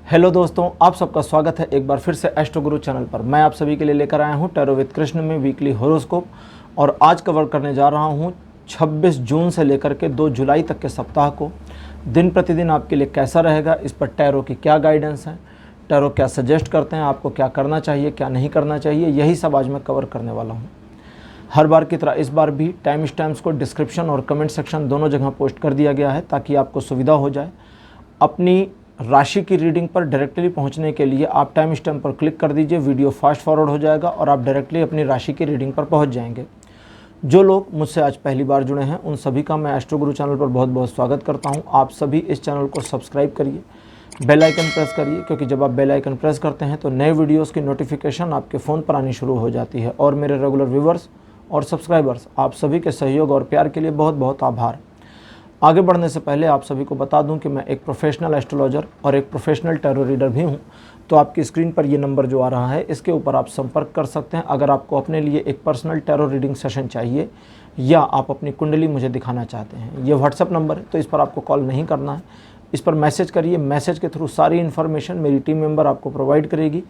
Hello दोस्तों, आप सबका स्वागत है एक बार फिर से एस्ट्रो गुरु चैनल पर। मैं आप सभी के लिए लेकर आया हूं टैरो विद कृष्ण में वीकली हॉरोस्कोप और आज कवर करने जा रहा हूं 26 जून से लेकर के 2 जुलाई तक के सप्ताह को दिन प्रतिदिन आपके लिए कैसा रहेगा, इस पर टैरो की क्या गाइडेंस है, टैरो क्या सजेस्ट करते हैं, आपको क्या करना चाहिए क्या नहीं करना चाहिए, यही सब आज मैं कवर करने वाला हूँ। हर बार की तरह इस बार भी टाइम स्टैम्प्स को डिस्क्रिप्शन और कमेंट सेक्शन दोनों जगह पोस्ट कर दिया गया है ताकि आपको सुविधा हो जाए। अपनी राशि की रीडिंग पर डायरेक्टली पहुंचने के लिए आप टाइम स्टैम्प पर क्लिक कर दीजिए, वीडियो फास्ट फॉरवर्ड हो जाएगा और आप डायरेक्टली अपनी राशि की रीडिंग पर पहुंच जाएंगे। जो लोग मुझसे आज पहली बार जुड़े हैं उन सभी का मैं एस्ट्रो गुरु चैनल पर बहुत बहुत स्वागत करता हूं। आप सभी इस चैनल को सब्सक्राइब करिए, बेल आइकन प्रेस करिए, क्योंकि जब आप बेल आइकन प्रेस करते हैं तो नए वीडियोज़ की नोटिफिकेशन आपके फ़ोन पर आनी शुरू हो जाती है। और मेरे रेगुलर व्यूवर्स और सब्सक्राइबर्स, आप सभी के सहयोग और प्यार के लिए बहुत बहुत आभार। आगे बढ़ने से पहले आप सभी को बता दूं कि मैं एक प्रोफेशनल एस्ट्रोलॉजर और एक प्रोफेशनल टैरो रीडर भी हूं। तो आपकी स्क्रीन पर ये नंबर जो आ रहा है इसके ऊपर आप संपर्क कर सकते हैं अगर आपको अपने लिए एक पर्सनल टैरो रीडिंग सेशन चाहिए या आप अपनी कुंडली मुझे दिखाना चाहते हैं। ये व्हाट्सएप नंबर है, तो इस पर आपको कॉल नहीं करना है, इस पर मैसेज करिए। मैसेज के थ्रू सारी इन्फॉर्मेशन मेरी टीम मेंबर आपको प्रोवाइड करेगी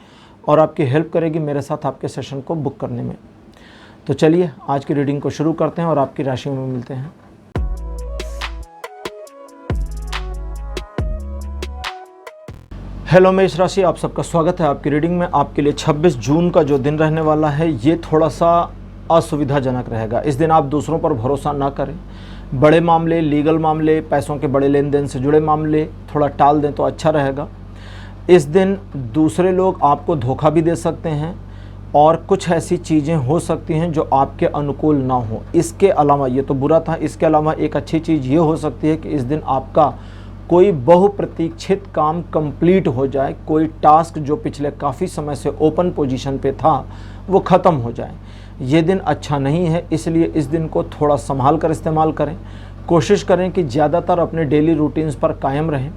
और आपकी हेल्प करेगी मेरे साथ आपके सेशन को बुक करने में। तो चलिए आज की रीडिंग को शुरू करते हैं और आपकी राशियों में मिलते हैं। हेलो मेष राशि, आप सबका स्वागत है आपकी रीडिंग में। आपके लिए 26 जून का जो दिन रहने वाला है ये थोड़ा सा असुविधाजनक रहेगा। इस दिन आप दूसरों पर भरोसा ना करें। बड़े मामले, लीगल मामले, पैसों के बड़े लेन देन से जुड़े मामले थोड़ा टाल दें तो अच्छा रहेगा। इस दिन दूसरे लोग आपको धोखा भी दे सकते हैं और कुछ ऐसी चीज़ें हो सकती हैं जो आपके अनुकूल ना हो। इसके अलावा, ये तो बुरा था, इसके अलावा एक अच्छी चीज़ ये हो सकती है कि इस दिन आपका कोई बहुप्रतीक्षित काम कंप्लीट हो जाए। कोई टास्क जो पिछले काफ़ी समय से ओपन पोजीशन पे था वो ख़त्म हो जाए। ये दिन अच्छा नहीं है, इसलिए इस दिन को थोड़ा संभाल कर इस्तेमाल करें। कोशिश करें कि ज़्यादातर अपने डेली रूटीन्स पर कायम रहें।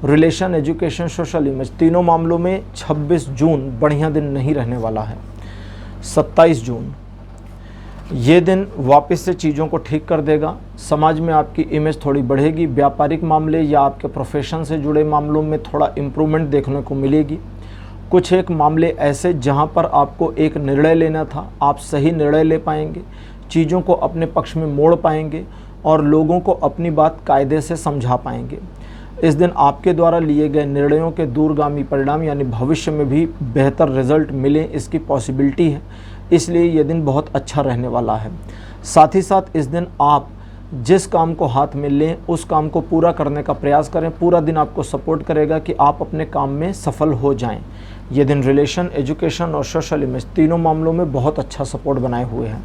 रिलेशन, एजुकेशन, सोशल इमेज, तीनों मामलों में 26 जून बढ़िया दिन नहीं रहने वाला है। 27 जून ये दिन वापस से चीज़ों को ठीक कर देगा। समाज में आपकी इमेज थोड़ी बढ़ेगी। व्यापारिक मामले या आपके प्रोफेशन से जुड़े मामलों में थोड़ा इम्प्रूवमेंट देखने को मिलेगी। कुछ एक मामले ऐसे जहां पर आपको एक निर्णय लेना था, आप सही निर्णय ले पाएंगे, चीज़ों को अपने पक्ष में मोड़ पाएंगे और लोगों को अपनी बात कायदे से समझा पाएंगे। इस दिन आपके द्वारा लिए गए निर्णयों के दूरगामी परिणाम यानी भविष्य में भी बेहतर रिजल्ट मिले, इसकी पॉसिबिलिटी है, इसलिए ये दिन बहुत अच्छा रहने वाला है। साथ ही साथ इस दिन आप जिस काम को हाथ में लें उस काम को पूरा करने का प्रयास करें। पूरा दिन आपको सपोर्ट करेगा कि आप अपने काम में सफल हो जाएं। ये दिन रिलेशन, एजुकेशन और सोशल इमेज तीनों मामलों में बहुत अच्छा सपोर्ट बनाए हुए हैं।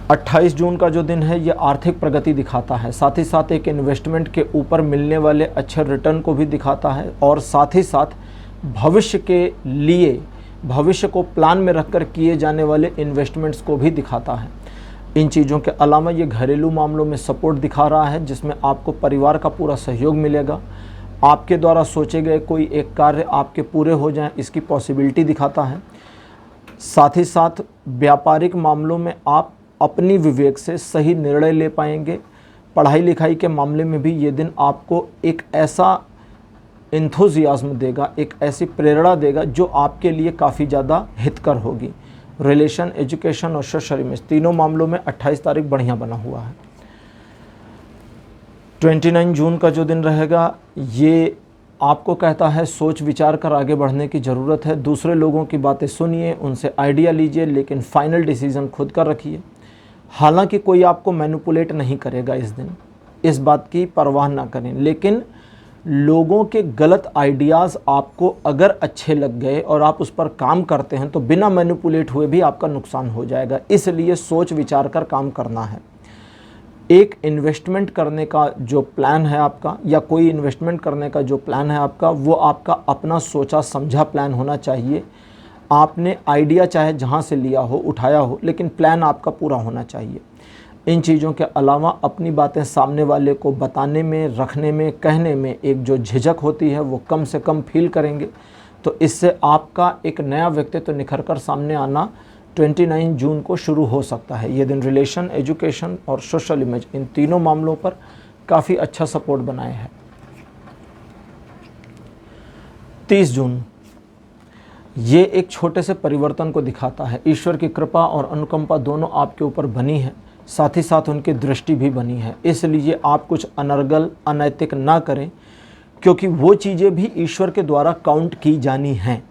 28 जून का जो दिन है ये आर्थिक प्रगति दिखाता है, साथ ही साथ एक इन्वेस्टमेंट के ऊपर मिलने वाले अच्छे रिटर्न को भी दिखाता है और साथ ही साथ भविष्य के लिए, भविष्य को प्लान में रखकर किए जाने वाले इन्वेस्टमेंट्स को भी दिखाता है। इन चीज़ों के अलावा ये घरेलू मामलों में सपोर्ट दिखा रहा है जिसमें आपको परिवार का पूरा सहयोग मिलेगा। आपके द्वारा सोचे गए कोई एक कार्य आपके पूरे हो जाएं, इसकी पॉसिबिलिटी दिखाता है। साथ ही साथ व्यापारिक मामलों में आप अपनी विवेक से सही निर्णय ले पाएंगे। पढ़ाई लिखाई के मामले में भी ये दिन आपको एक ऐसा एंथुजियाज्म देगा, एक ऐसी प्रेरणा देगा जो आपके लिए काफ़ी ज़्यादा हितकर होगी। रिलेशन, एजुकेशन और सोशल इमेज तीनों मामलों में 28 तारीख बढ़िया बना हुआ है। 29 जून का जो दिन रहेगा ये आपको कहता है सोच विचार कर आगे बढ़ने की ज़रूरत है। दूसरे लोगों की बातें सुनिए, उनसे आइडिया लीजिए, लेकिन फाइनल डिसीज़न खुद का रखिए। हालांकि कोई आपको मैनिपुलेट नहीं करेगा इस दिन, इस बात की परवाह ना करें, लेकिन लोगों के गलत आइडियाज़ आपको अगर अच्छे लग गए और आप उस पर काम करते हैं तो बिना मैनिपुलेट हुए भी आपका नुकसान हो जाएगा। इसलिए सोच विचार कर काम करना है। एक इन्वेस्टमेंट करने का जो प्लान है आपका, या कोई इन्वेस्टमेंट करने का जो प्लान है आपका, वो आपका अपना सोचा समझा प्लान होना चाहिए। आपने आइडिया चाहे जहाँ से लिया हो, उठाया हो, लेकिन प्लान आपका पूरा होना चाहिए। इन चीज़ों के अलावा अपनी बातें सामने वाले को बताने में, रखने में, कहने में एक जो झिझक होती है वो कम से कम फील करेंगे। तो इससे आपका एक नया व्यक्तित्व निखर कर सामने आना 29 जून को शुरू हो सकता है। ये दिन रिलेशन, एजुकेशन और सोशल इमेज इन तीनों मामलों पर काफ़ी अच्छा सपोर्ट बनाए हैं। 30 जून ये एक छोटे से परिवर्तन को दिखाता है। ईश्वर की कृपा और अनुकंपा दोनों आपके ऊपर बनी है, साथ ही साथ उनकी दृष्टि भी बनी है। इसलिए आप कुछ अनर्गल अनैतिक ना करें, क्योंकि वो चीज़ें भी ईश्वर के द्वारा काउंट की जानी हैं।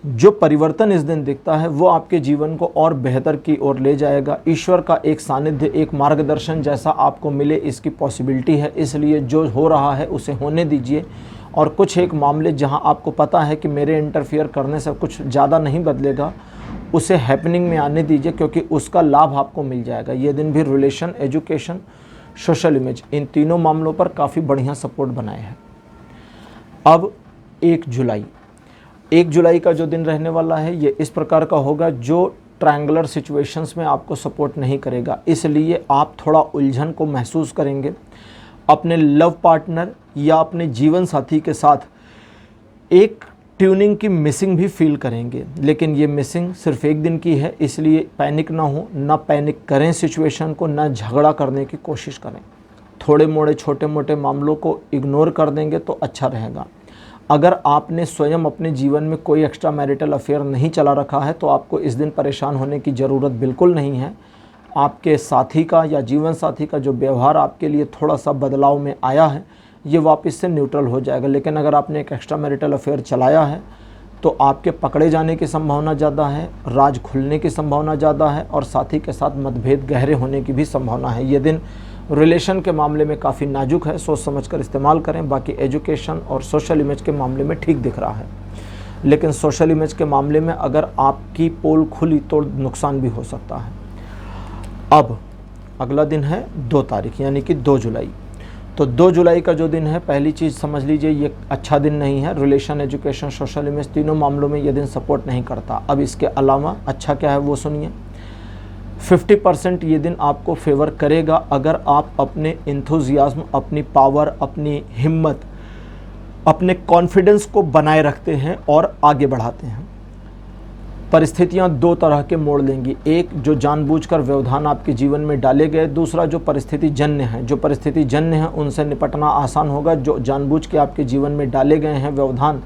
जो परिवर्तन इस दिन दिखता है वो आपके जीवन को और बेहतर की ओर ले जाएगा। ईश्वर का एक सानिध्य, एक मार्गदर्शन जैसा आपको मिले, इसकी पॉसिबिलिटी है। इसलिए जो हो रहा है उसे होने दीजिए, और कुछ एक मामले जहां आपको पता है कि मेरे इंटरफियर करने से कुछ ज़्यादा नहीं बदलेगा, उसे हैपनिंग में आने दीजिए, क्योंकि उसका लाभ आपको मिल जाएगा। ये दिन भी रिलेशन, एजुकेशन, सोशल इमेज, इन तीनों मामलों पर काफ़ी बढ़िया सपोर्ट बनाए हैं। अब 1 जुलाई का जो दिन रहने वाला है ये इस प्रकार का होगा जो ट्रायंगुलर सिचुएशंस में आपको सपोर्ट नहीं करेगा। इसलिए आप थोड़ा उलझन को महसूस करेंगे। अपने लव पार्टनर या अपने जीवन साथी के साथ एक ट्यूनिंग की मिसिंग भी फील करेंगे, लेकिन ये मिसिंग सिर्फ एक दिन की है। इसलिए पैनिक ना हो, ना पैनिक करें सिचुएशन को, ना झगड़ा करने की कोशिश करें। थोड़े मोड़े छोटे मोटे मामलों को इग्नोर कर देंगे तो अच्छा रहेगा। अगर आपने स्वयं अपने जीवन में कोई एक्स्ट्रा मैरिटल अफेयर नहीं चला रखा है तो आपको इस दिन परेशान होने की ज़रूरत बिल्कुल नहीं है। आपके साथी का या जीवन साथी का जो व्यवहार आपके लिए थोड़ा सा बदलाव में आया है, ये वापस से न्यूट्रल हो जाएगा। लेकिन अगर आपने एक एक्स्ट्रा मैरिटल अफेयर चलाया है तो आपके पकड़े जाने की संभावना ज़्यादा है, राज खुलने की संभावना ज़्यादा है, और साथी के साथ मतभेद गहरे होने की भी संभावना है। ये दिन रिलेशन के मामले में काफ़ी नाजुक है, सोच समझकर इस्तेमाल करें। बाकी एजुकेशन और सोशल इमेज के मामले में ठीक दिख रहा है, लेकिन सोशल इमेज के मामले में अगर आपकी पोल खुली तो नुकसान भी हो सकता है। अब अगला दिन है 2 तारीख, यानी कि 2 जुलाई। तो 2 जुलाई का जो दिन है, पहली चीज़ समझ लीजिए ये अच्छा दिन नहीं है। रिलेशन, एजुकेशन, सोशल इमेज तीनों मामलों में ये दिन सपोर्ट नहीं करता। अब इसके अलावा अच्छा क्या है वो सुनिए। 50% ये दिन आपको फेवर करेगा अगर आप अपने इंथुजियाज्म, अपनी पावर, अपनी हिम्मत, अपने कॉन्फिडेंस को बनाए रखते हैं और आगे बढ़ाते हैं। परिस्थितियां 2 तरह के मोड़ लेंगी, एक जो जानबूझकर व्यवधान आपके जीवन में डाले गए, दूसरा जो परिस्थिति जन्य है। जो परिस्थिति जन्य है उनसे निपटना आसान होगा। जो जानबूझ के आपके जीवन में डाले गए हैं व्यवधान,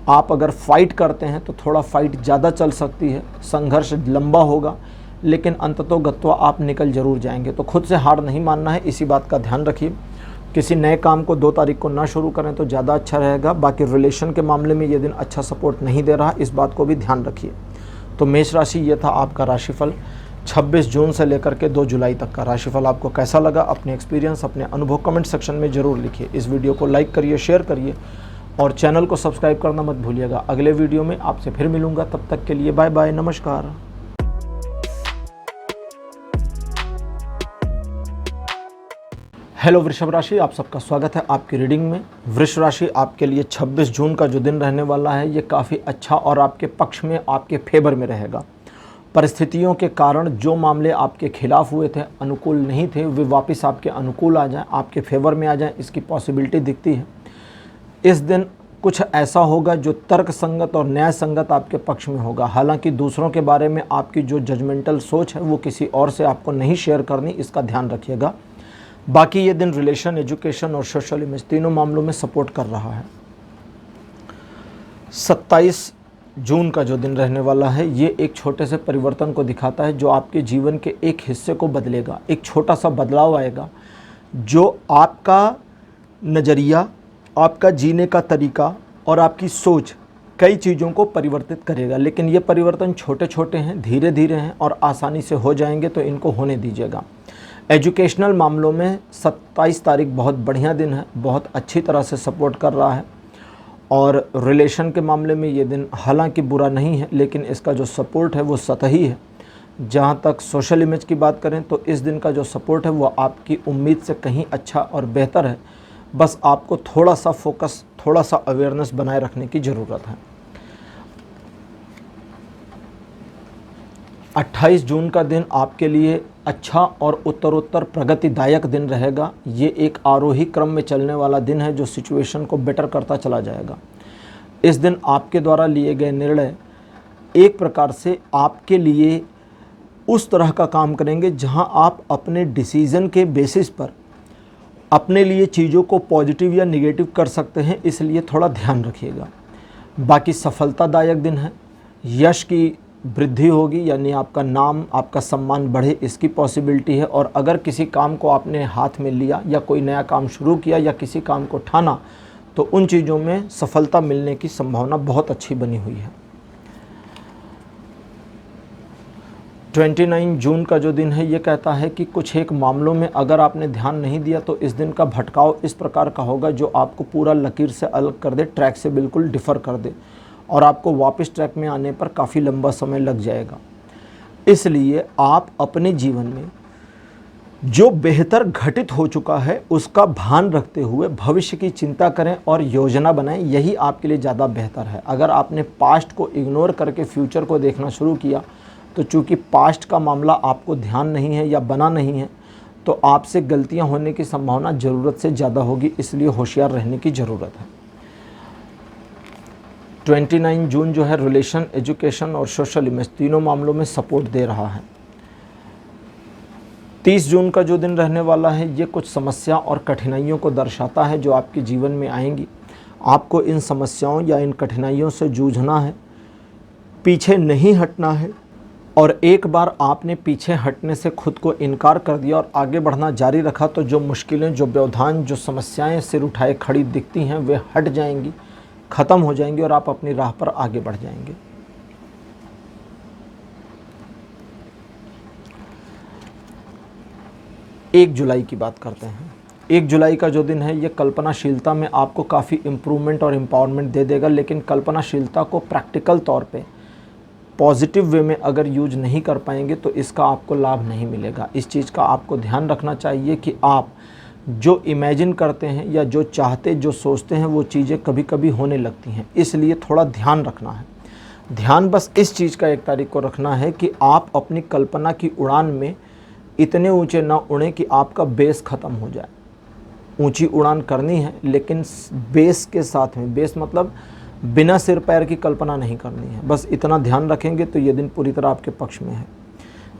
आप अगर फाइट करते हैं तो थोड़ा फाइट ज़्यादा चल सकती है, संघर्ष लंबा होगा, लेकिन अंततोगत्वा आप निकल जरूर जाएंगे। तो खुद से हार नहीं मानना है, इसी बात का ध्यान रखिए। किसी नए काम को 2 तारीख को ना शुरू करें तो ज़्यादा अच्छा रहेगा। बाकी रिलेशन के मामले में ये दिन अच्छा सपोर्ट नहीं दे रहा, इस बात को भी ध्यान रखिए। तो मेष राशि, ये था आपका राशिफल 26 जून से लेकर के 2 जुलाई तक का राशिफल। आपको कैसा लगा? अपने एक्सपीरियंस, अपने अनुभव कमेंट सेक्शन में ज़रूर लिखिए। इस वीडियो को लाइक करिए, शेयर करिए और चैनल को सब्सक्राइब करना मत भूलिएगा। अगले वीडियो में आपसे फिर मिलूंगा, तब तक के लिए बाय बाय, नमस्कार। हेलो वृषभ राशि, आप सबका स्वागत है आपकी रीडिंग में। वृष राशि, आपके लिए 26 जून का जो दिन रहने वाला है ये काफ़ी अच्छा और आपके पक्ष में, आपके फेवर में रहेगा। परिस्थितियों के कारण जो मामले आपके खिलाफ हुए थे, अनुकूल नहीं थे, वे वापस आपके अनुकूल आ जाएं, आपके फेवर में आ जाएं, इसकी पॉसिबिलिटी दिखती है। इस दिन कुछ ऐसा होगा जो तर्क संगत और न्याय संगत आपके पक्ष में होगा। हालांकि दूसरों के बारे में आपकी जो जजमेंटल सोच है वो किसी और से आपको नहीं शेयर करनी, इसका ध्यान रखिएगा। बाकी ये दिन रिलेशन, एजुकेशन और सोशल इमेज तीनों मामलों में सपोर्ट कर रहा है। 27 जून का जो दिन रहने वाला है ये एक छोटे से परिवर्तन को दिखाता है जो आपके जीवन के एक हिस्से को बदलेगा। एक छोटा सा बदलाव आएगा जो आपका नज़रिया, आपका जीने का तरीका और आपकी सोच, कई चीज़ों को परिवर्तित करेगा। लेकिन ये परिवर्तन छोटे छोटे हैं, धीरे धीरे हैं और आसानी से हो जाएंगे, तो इनको होने दीजिएगा। एजुकेशनल मामलों में 27 तारीख बहुत बढ़िया दिन है, बहुत अच्छी तरह से सपोर्ट कर रहा है। और रिलेशन के मामले में ये दिन हालांकि बुरा नहीं है, लेकिन इसका जो सपोर्ट है वो सतही है। जहाँ तक सोशल इमेज की बात करें तो इस दिन का जो सपोर्ट है वो आपकी उम्मीद से कहीं अच्छा और बेहतर है। बस आपको थोड़ा सा फोकस, थोड़ा सा अवेयरनेस बनाए रखने की ज़रूरत है। 28 जून का दिन आपके लिए अच्छा और उत्तरोत्तर प्रगतिदायक दिन रहेगा। ये एक आरोही क्रम में चलने वाला दिन है जो सिचुएशन को बेटर करता चला जाएगा। इस दिन आपके द्वारा लिए गए निर्णय एक प्रकार से आपके लिए उस तरह का काम करेंगे जहां आप अपने डिसीज़न के बेसिस पर अपने लिए चीज़ों को पॉजिटिव या निगेटिव कर सकते हैं, इसलिए थोड़ा ध्यान रखिएगा। बाकी सफलतादायक दिन है, यश की वृद्धि होगी, यानी आपका नाम, आपका सम्मान बढ़े, इसकी पॉसिबिलिटी है। और अगर किसी काम को आपने हाथ में लिया या कोई नया काम शुरू किया या किसी काम को ठाना, तो उन चीज़ों में सफलता मिलने की संभावना बहुत अच्छी बनी हुई है। 29 जून का जो दिन है ये कहता है कि कुछ एक मामलों में अगर आपने ध्यान नहीं दिया तो इस दिन का भटकाव इस प्रकार का होगा जो आपको पूरा लकीर से अलग कर दे, ट्रैक से बिल्कुल डिफ़र कर दे, और आपको वापस ट्रैक में आने पर काफ़ी लंबा समय लग जाएगा। इसलिए आप अपने जीवन में जो बेहतर घटित हो चुका है उसका भान रखते हुए भविष्य की चिंता करें और योजना बनाएं, यही आपके लिए ज़्यादा बेहतर है। अगर आपने पास्ट को इग्नोर करके फ्यूचर को देखना शुरू किया तो चूँकि पास्ट का मामला आपको ध्यान नहीं है या बना नहीं है, तो आपसे गलतियां होने की संभावना ज़रूरत से ज़्यादा होगी, इसलिए होशियार रहने की ज़रूरत है। 29 जून जो है रिलेशन, एजुकेशन और सोशल इमेज तीनों मामलों में सपोर्ट दे रहा है। 30 जून का जो दिन रहने वाला है ये कुछ समस्या और कठिनाइयों को दर्शाता है जो आपके जीवन में आएंगी। आपको इन समस्याओं या इन कठिनाइयों से जूझना है, पीछे नहीं हटना है। और एक बार आपने पीछे हटने से खुद को इनकार कर दिया और आगे बढ़ना जारी रखा तो जो मुश्किलें, जो व्यवधान, जो समस्याएं सिर उठाए खड़ी दिखती हैं वे हट जाएंगी, ख़त्म हो जाएंगी और आप अपनी राह पर आगे बढ़ जाएंगे। एक जुलाई की बात करते हैं। 1 जुलाई का जो दिन है ये कल्पनाशीलता में आपको काफ़ी इम्प्रूवमेंट और एम्पावरमेंट दे देगा, लेकिन कल्पनाशीलता को प्रैक्टिकल तौर पे पॉजिटिव वे में अगर यूज नहीं कर पाएंगे तो इसका आपको लाभ नहीं मिलेगा। इस चीज़ का आपको ध्यान रखना चाहिए कि आप जो इमेजिन करते हैं या जो चाहते, जो सोचते हैं, वो चीज़ें कभी कभी होने लगती हैं, इसलिए थोड़ा ध्यान रखना है। ध्यान बस इस चीज़ का 1 तारीख को रखना है कि आप अपनी कल्पना की उड़ान में इतने ऊंचे ना उड़ें कि आपका बेस ख़त्म हो जाए। ऊंची उड़ान करनी है लेकिन बेस के साथ में, बेस मतलब बिना सिर पैर की कल्पना नहीं करनी है। बस इतना ध्यान रखेंगे तो ये दिन पूरी तरह आपके पक्ष में है।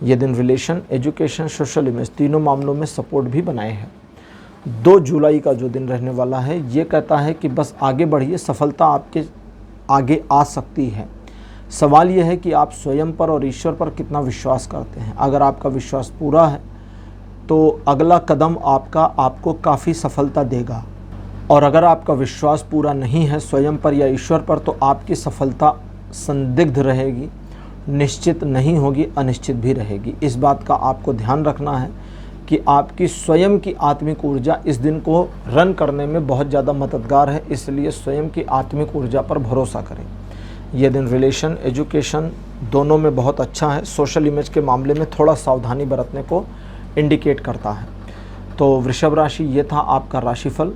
ये दिन रिलेशन, एजुकेशन, सोशल इमेज तीनों मामलों में सपोर्ट भी बनाए हैं। 2 जुलाई का जो दिन रहने वाला है ये कहता है कि बस आगे बढ़िए, सफलता आपके आगे आ सकती है। सवाल यह है कि आप स्वयं पर और ईश्वर पर कितना विश्वास करते हैं। अगर आपका विश्वास पूरा है तो अगला कदम आपको काफ़ी सफलता देगा, और अगर आपका विश्वास पूरा नहीं है स्वयं पर या ईश्वर पर तो आपकी सफलता संदिग्ध रहेगी, निश्चित नहीं होगी, अनिश्चित भी रहेगी। इस बात का आपको ध्यान रखना है कि आपकी स्वयं की आत्मिक ऊर्जा इस दिन को रन करने में बहुत ज़्यादा मददगार है, इसलिए स्वयं की आत्मिक ऊर्जा पर भरोसा करें। यह दिन रिलेशन, एजुकेशन दोनों में बहुत अच्छा है। सोशल इमेज के मामले में थोड़ा सावधानी बरतने को इंडिकेट करता है। तो वृषभ राशि, ये था आपका राशिफल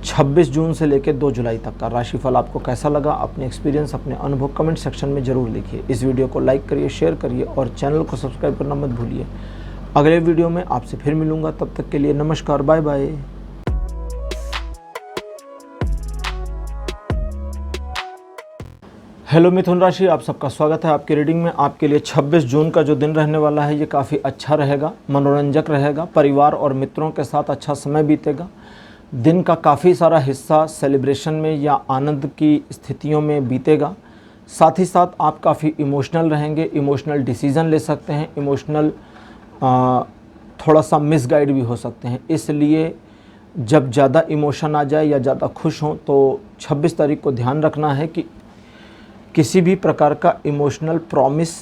26 जून से लेकर 2 जुलाई तक का। राशिफल आपको कैसा लगा, अपने एक्सपीरियंस, अपने अनुभव कमेंट सेक्शन में ज़रूर लिखिए। इस वीडियो को लाइक करिए, शेयर करिए और चैनल को सब्सक्राइब करना मत भूलिए। अगले वीडियो में आपसे फिर मिलूँगा, तब तक के लिए नमस्कार, बाय बाय। हेलो मिथुन राशि, आप सबका स्वागत है आपकी रीडिंग में। आपके लिए 26 जून का जो दिन रहने वाला है ये काफ़ी अच्छा रहेगा, मनोरंजक रहेगा, परिवार और मित्रों के साथ अच्छा समय बीतेगा। दिन का काफ़ी सारा हिस्सा सेलिब्रेशन में या आनंद की स्थितियों में बीतेगा। साथ ही साथ आप काफ़ी इमोशनल रहेंगे, इमोशनल डिसीज़न ले सकते हैं, इमोशनल थोड़ा सा मिसगाइड भी हो सकते हैं। इसलिए जब ज़्यादा इमोशन आ जाए या ज़्यादा खुश हों तो 26 तारीख को ध्यान रखना है कि किसी भी प्रकार का इमोशनल प्रॉमिस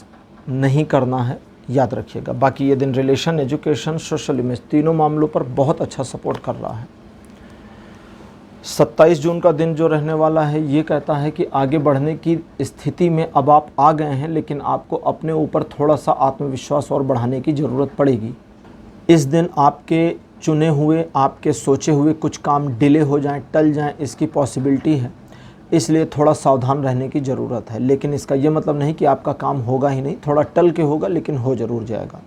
नहीं करना है, याद रखिएगा। बाकी ये दिन रिलेशन, एजुकेशन, सोशल इमेज तीनों मामलों पर बहुत अच्छा सपोर्ट कर रहा है। 27 जून का दिन जो रहने वाला है ये कहता है कि आगे बढ़ने की स्थिति में अब आप आ गए हैं, लेकिन आपको अपने ऊपर थोड़ा सा आत्मविश्वास और बढ़ाने की ज़रूरत पड़ेगी। इस दिन आपके चुने हुए, आपके सोचे हुए कुछ काम डिले हो जाएं, टल जाएं, इसकी पॉसिबिलिटी है, इसलिए थोड़ा सावधान रहने की ज़रूरत है। लेकिन इसका ये मतलब नहीं कि आपका काम होगा ही नहीं, थोड़ा टल के होगा लेकिन हो ज़रूर जाएगा।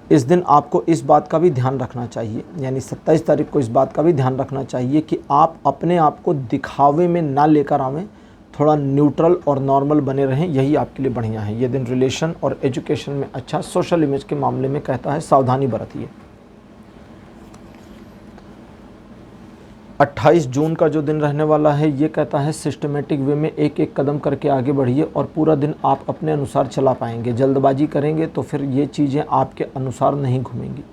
इस दिन आपको इस बात का भी ध्यान रखना चाहिए, यानी 27 तारीख को इस बात का भी ध्यान रखना चाहिए कि आप अपने आप को दिखावे में ना लेकर आवें, थोड़ा न्यूट्रल और नॉर्मल बने रहें, यही आपके लिए बढ़िया है। ये दिन रिलेशन और एजुकेशन में अच्छा, सोशल इमेज के मामले में कहता है सावधानी बरतिए। 28 जून का जो दिन रहने वाला है ये कहता है सिस्टमेटिक वे में एक एक कदम करके आगे बढ़िए और पूरा दिन आप अपने अनुसार चला पाएंगे। जल्दबाजी करेंगे तो फिर ये चीज़ें आपके अनुसार नहीं घूमेंगी,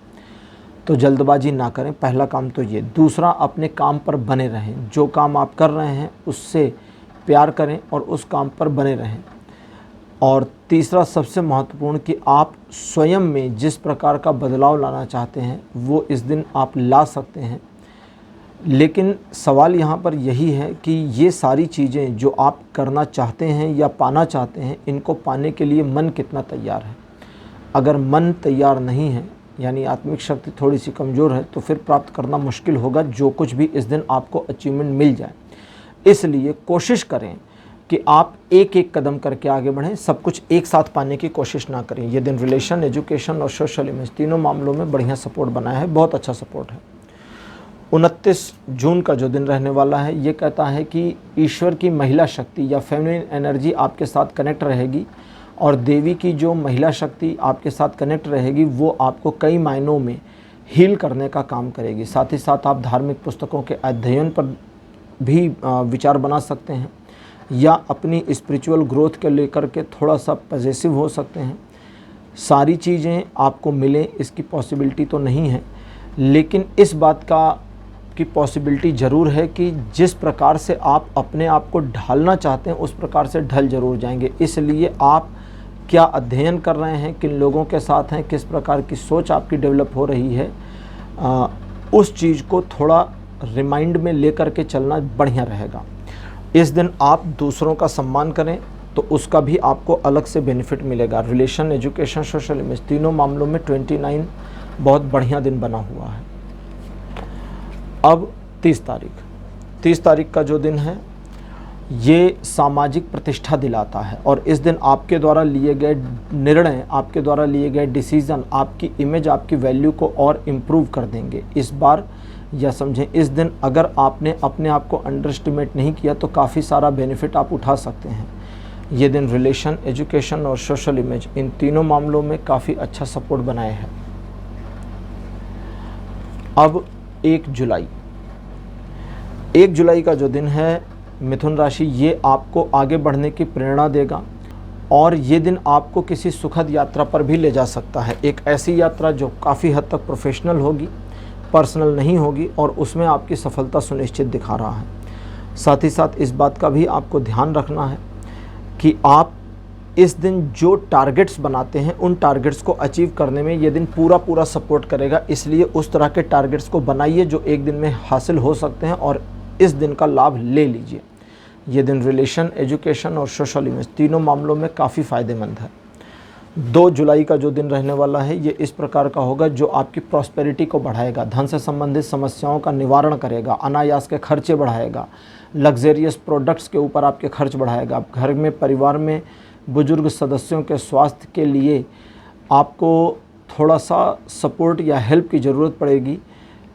तो जल्दबाजी ना करें, पहला काम तो ये। दूसरा, अपने काम पर बने रहें, जो काम आप कर रहे हैं उससे प्यार करें और उस काम पर बने रहें। और तीसरा सबसे महत्वपूर्ण कि आप स्वयं में जिस प्रकार का बदलाव लाना चाहते हैं वो इस दिन आप ला सकते हैं। लेकिन सवाल यहाँ पर यही है कि ये सारी चीज़ें जो आप करना चाहते हैं या पाना चाहते हैं, इनको पाने के लिए मन कितना तैयार है। अगर मन तैयार नहीं है, यानी आत्मिक शक्ति थोड़ी सी कमज़ोर है, तो फिर प्राप्त करना मुश्किल होगा जो कुछ भी इस दिन आपको अचीवमेंट मिल जाए। इसलिए कोशिश करें कि आप एक एक कदम करके आगे बढ़ें, सब कुछ एक साथ पाने की कोशिश ना करें। ये दिन रिलेशन, एजुकेशन और सोशल इमेज तीनों मामलों में बढ़िया सपोर्ट बनाया है, बहुत अच्छा सपोर्ट है। 29 जून का जो दिन रहने वाला है ये कहता है कि ईश्वर की महिला शक्ति या फेमिनिन एनर्जी आपके साथ कनेक्ट रहेगी और देवी की जो महिला शक्ति आपके साथ कनेक्ट रहेगी वो आपको कई मायनों में हील करने का काम करेगी। साथ ही साथ आप धार्मिक पुस्तकों के अध्ययन पर भी विचार बना सकते हैं या अपनी स्पिरिचुअल ग्रोथ के लेकर के थोड़ा सा पॉजिटिव हो सकते हैं। सारी चीज़ें आपको मिलें इसकी पॉसिबिलिटी तो नहीं है, लेकिन इस बात की पॉसिबिलिटी ज़रूर है कि जिस प्रकार से आप अपने आप को ढालना चाहते हैं उस प्रकार से ढल ज़रूर जाएंगे। इसलिए आप क्या अध्ययन कर रहे हैं, किन लोगों के साथ हैं, किस प्रकार की सोच आपकी डेवलप हो रही है, उस चीज़ को थोड़ा रिमाइंड में लेकर के चलना बढ़िया रहेगा। इस दिन आप दूसरों का सम्मान करें तो उसका भी आपको अलग से बेनिफिट मिलेगा। रिलेशन, एजुकेशन, सोशल इमेज तीनों मामलों में 29 बहुत बढ़िया दिन बना हुआ है। अब 30 तारीख का जो दिन है ये सामाजिक प्रतिष्ठा दिलाता है और इस दिन आपके द्वारा लिए गए निर्णय, आपके द्वारा लिए गए डिसीज़न आपकी इमेज, आपकी वैल्यू को और इम्प्रूव कर देंगे। इस बार या समझें, इस दिन अगर आपने अपने आप को अंडर एस्टिमेट नहीं किया तो काफ़ी सारा बेनिफिट आप उठा सकते हैं। ये दिन रिलेशन, एजुकेशन और सोशल इमेज इन तीनों मामलों में काफ़ी अच्छा सपोर्ट बनाए हैं। अब 1 जुलाई का जो दिन है मिथुन राशि, ये आपको आगे बढ़ने की प्रेरणा देगा और ये दिन आपको किसी सुखद यात्रा पर भी ले जा सकता है। एक ऐसी यात्रा जो काफ़ी हद तक प्रोफेशनल होगी, पर्सनल नहीं होगी और उसमें आपकी सफलता सुनिश्चित दिखा रहा है। साथ ही साथ इस बात का भी आपको ध्यान रखना है कि आप इस दिन जो टारगेट्स बनाते हैं उन टारगेट्स को अचीव करने में ये दिन पूरा सपोर्ट करेगा। इसलिए उस तरह के टारगेट्स को बनाइए जो एक दिन में हासिल हो सकते हैं और इस दिन का लाभ ले लीजिए। ये दिन रिलेशन, एजुकेशन और सोशल इमेज तीनों मामलों में काफ़ी फ़ायदेमंद है। 2 जुलाई का जो दिन रहने वाला है ये इस प्रकार का होगा जो आपकी प्रॉस्पेरिटी को बढ़ाएगा, धन से संबंधित समस्याओं का निवारण करेगा, अनायास के खर्चे बढ़ाएगा, लग्जेरियस प्रोडक्ट्स के ऊपर आपके खर्च बढ़ाएगा। घर में, परिवार में बुजुर्ग सदस्यों के स्वास्थ्य के लिए आपको थोड़ा सा सपोर्ट या हेल्प की ज़रूरत पड़ेगी,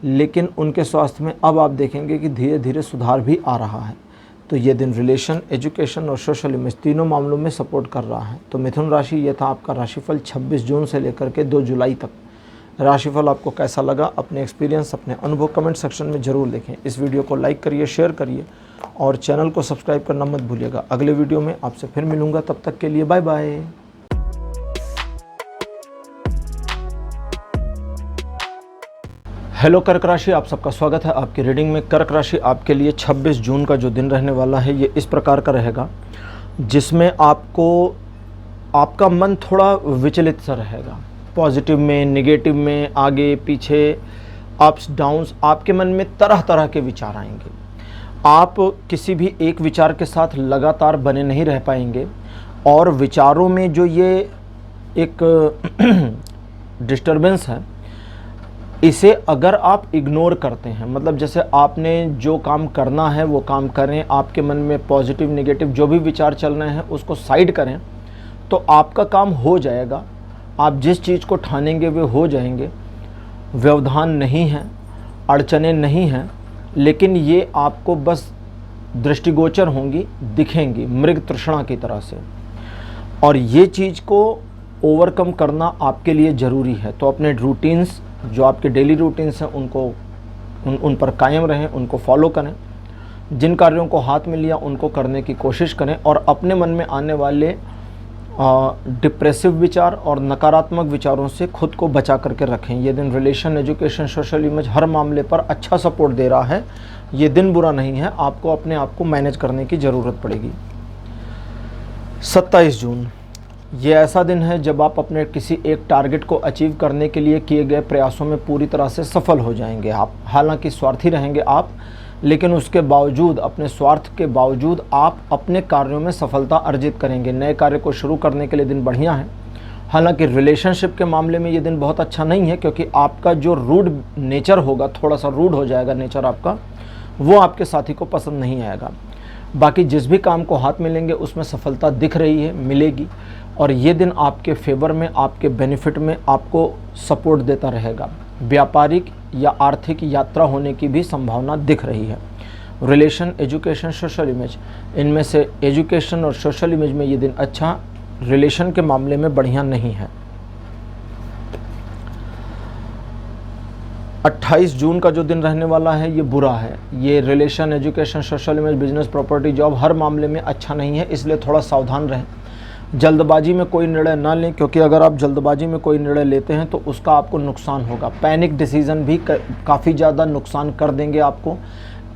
लेकिन उनके स्वास्थ्य में अब आप देखेंगे कि धीरे धीरे सुधार भी आ रहा है। तो ये दिन रिलेशन, एजुकेशन और सोशल इमेज तीनों मामलों में सपोर्ट कर रहा है। तो मिथुन राशि, ये था आपका राशिफल 26 जून से लेकर के 2 जुलाई तक। राशिफल आपको कैसा लगा, अपने एक्सपीरियंस, अपने अनुभव कमेंट सेक्शन में ज़रूर लिखें। इस वीडियो को लाइक करिए, शेयर करिए और चैनल को सब्सक्राइब करना मत भूलिएगा। अगले वीडियो में आपसे फिर मिलूँगा, तब तक के लिए बाय बाय। हेलो कर्क राशि, आप सबका स्वागत है आपकी रीडिंग में। कर्क राशि आपके लिए 26 जून का जो दिन रहने वाला है ये इस प्रकार का रहेगा जिसमें आपका मन थोड़ा विचलित सा रहेगा, पॉजिटिव में, नेगेटिव में, आगे पीछे, अप्स डाउन्स, आपके मन में तरह तरह के विचार आएंगे। आप किसी भी एक विचार के साथ लगातार बने नहीं रह पाएंगे और विचारों में जो ये एक डिस्टर्बेंस है इसे अगर आप इग्नोर करते हैं, मतलब जैसे आपने जो काम करना है वो काम करें, आपके मन में पॉजिटिव नेगेटिव जो भी विचार चल रहे हैं उसको साइड करें, तो आपका काम हो जाएगा। आप जिस चीज़ को ठानेंगे वे हो जाएंगे। व्यवधान नहीं है, अड़चनें नहीं हैं, लेकिन ये आपको बस दृष्टिगोचर होंगी, दिखेंगी मृग तृष्णा की तरह से, और ये चीज़ को ओवरकम करना आपके लिए ज़रूरी है। तो अपने रूटीन्स, जो आपके डेली रूटीन्स हैं, उनको उन पर कायम रहें, उनको फॉलो करें। जिन कार्यों को हाथ में लिया उनको करने की कोशिश करें और अपने मन में आने वाले डिप्रेसिव विचार और नकारात्मक विचारों से खुद को बचा करके रखें। ये दिन रिलेशन, एजुकेशन, सोशल इमेज हर मामले पर अच्छा सपोर्ट दे रहा है। ये दिन बुरा नहीं है, आपको अपने आप को मैनेज करने की ज़रूरत पड़ेगी। 27 जून ये ऐसा दिन है जब आप अपने किसी एक टारगेट को अचीव करने के लिए किए गए प्रयासों में पूरी तरह से सफल हो जाएंगे। आप हालांकि स्वार्थी रहेंगे आप, लेकिन उसके बावजूद, अपने स्वार्थ के बावजूद आप अपने कार्यों में सफलता अर्जित करेंगे। नए कार्य को शुरू करने के लिए दिन बढ़िया है। हालांकि रिलेशनशिप के मामले में ये दिन बहुत अच्छा नहीं है, क्योंकि आपका जो रूड नेचर होगा, थोड़ा सा रूड हो जाएगा नेचर आपका, वो आपके साथी को पसंद नहीं आएगा। बाकी जिस भी काम को हाथ में लेंगे उसमें सफलता दिख रही है, मिलेगी, और ये दिन आपके फेवर में, आपके बेनिफिट में आपको सपोर्ट देता रहेगा। व्यापारिक या आर्थिक यात्रा होने की भी संभावना दिख रही है। रिलेशन, एजुकेशन, सोशल इमेज, इनमें से एजुकेशन और सोशल इमेज में ये दिन अच्छा, रिलेशन के मामले में बढ़िया नहीं है। 28 जून का जो दिन रहने वाला है ये बुरा है। ये relation, education, social image, business, property, job हर मामले में अच्छा नहीं है, इसलिए थोड़ा सावधान रहें। जल्दबाजी में कोई निर्णय ना लें, क्योंकि अगर आप जल्दबाजी में कोई निर्णय लेते हैं तो उसका आपको नुकसान होगा। पैनिक डिसीज़न भी काफ़ी ज़्यादा नुकसान कर देंगे आपको,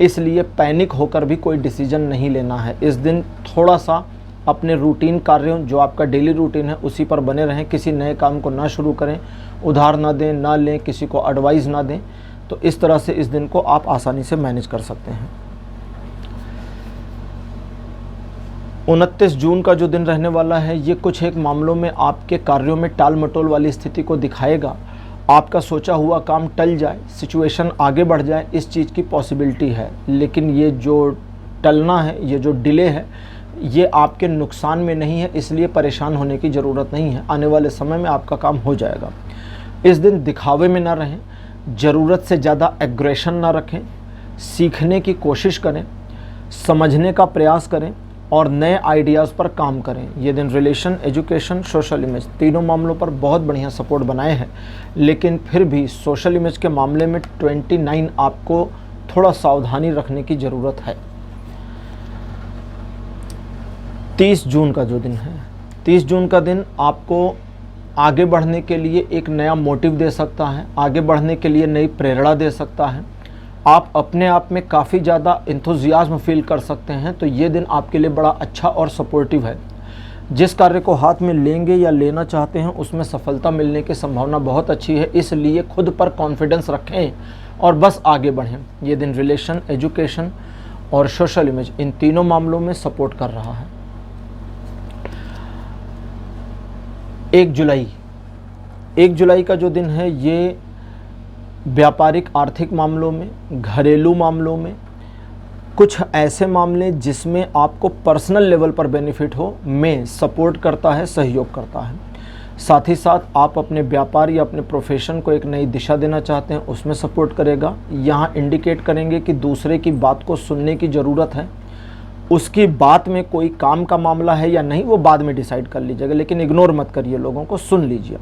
इसलिए पैनिक होकर भी कोई डिसीज़न नहीं लेना है। इस दिन थोड़ा सा अपने रूटीन कार्यों, जो आपका डेली रूटीन है, उसी पर बने रहें। किसी नए काम को ना शुरू करें, उधार ना दें, ना लें, किसी को एडवाइस ना दें। तो इस तरह से इस दिन को आप आसानी से मैनेज कर सकते हैं। 29 जून का जो दिन रहने वाला है ये कुछ एक मामलों में आपके कार्यों में टाल मटोल वाली स्थिति को दिखाएगा। आपका सोचा हुआ काम टल जाए, सिचुएशन आगे बढ़ जाए, इस चीज़ की पॉसिबिलिटी है। लेकिन ये जो टलना है, ये जो डिले है, ये आपके नुकसान में नहीं है, इसलिए परेशान होने की ज़रूरत नहीं है। आने वाले समय में आपका काम हो जाएगा। इस दिन दिखावे में ना रहें, ज़रूरत से ज़्यादा एग्रेशन ना रखें, सीखने की कोशिश करें, समझने का प्रयास करें और नए आइडियाज़ पर काम करें। ये दिन रिलेशन, एजुकेशन, सोशल इमेज तीनों मामलों पर बहुत बढ़िया सपोर्ट बनाए हैं, लेकिन फिर भी सोशल इमेज के मामले में 29 आपको थोड़ा सावधानी रखने की ज़रूरत है। 30 जून का जो दिन है, 30 जून का दिन आपको आगे बढ़ने के लिए एक नया मोटिव दे सकता है, आगे बढ़ने के लिए नई प्रेरणा दे सकता है। आप अपने आप में काफ़ी ज़्यादा एंथुजियाज्म फील कर सकते हैं। तो ये दिन आपके लिए बड़ा अच्छा और सपोर्टिव है। जिस कार्य को हाथ में लेंगे या लेना चाहते हैं उसमें सफलता मिलने की संभावना बहुत अच्छी है, इसलिए खुद पर कॉन्फिडेंस रखें और बस आगे बढ़ें। ये दिन रिलेशन, एजुकेशन और सोशल इमेज इन तीनों मामलों में सपोर्ट कर रहा है। 1 जुलाई का जो दिन है ये व्यापारिक, आर्थिक मामलों में, घरेलू मामलों में, कुछ ऐसे मामले जिसमें आपको पर्सनल लेवल पर बेनिफिट हो में सपोर्ट करता है, सहयोग करता है। साथ ही साथ आप अपने व्यापार या अपने प्रोफेशन को एक नई दिशा देना चाहते हैं, उसमें सपोर्ट करेगा। यहाँ इंडिकेट करेंगे कि दूसरे की बात को सुनने की ज़रूरत है। उसकी बात में कोई काम का मामला है या नहीं, वो बाद में डिसाइड कर लीजिएगा, लेकिन इग्नोर मत करिए, लोगों को सुन लीजिए।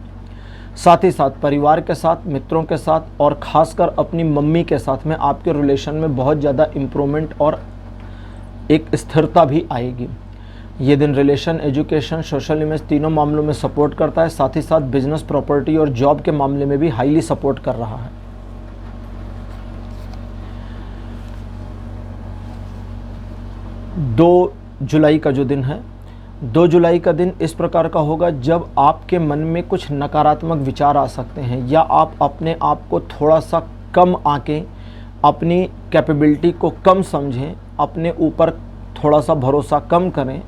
साथ ही साथ परिवार के साथ, मित्रों के साथ और ख़ासकर अपनी मम्मी के साथ में आपके रिलेशन में बहुत ज़्यादा इम्प्रूवमेंट और एक स्थिरता भी आएगी। ये दिन रिलेशन, एजुकेशन, सोशल इमेज तीनों मामलों में सपोर्ट करता है। साथ ही साथ बिजनेस, प्रॉपर्टी और जॉब के मामले में भी हाईली सपोर्ट कर रहा है। 2 जुलाई का जो दिन है, 2 जुलाई का दिन इस प्रकार का होगा जब आपके मन में कुछ नकारात्मक विचार आ सकते हैं, या आप अपने आप को थोड़ा सा कम आंकें, अपनी कैपेबिलिटी को कम समझें, अपने ऊपर थोड़ा सा भरोसा कम करें।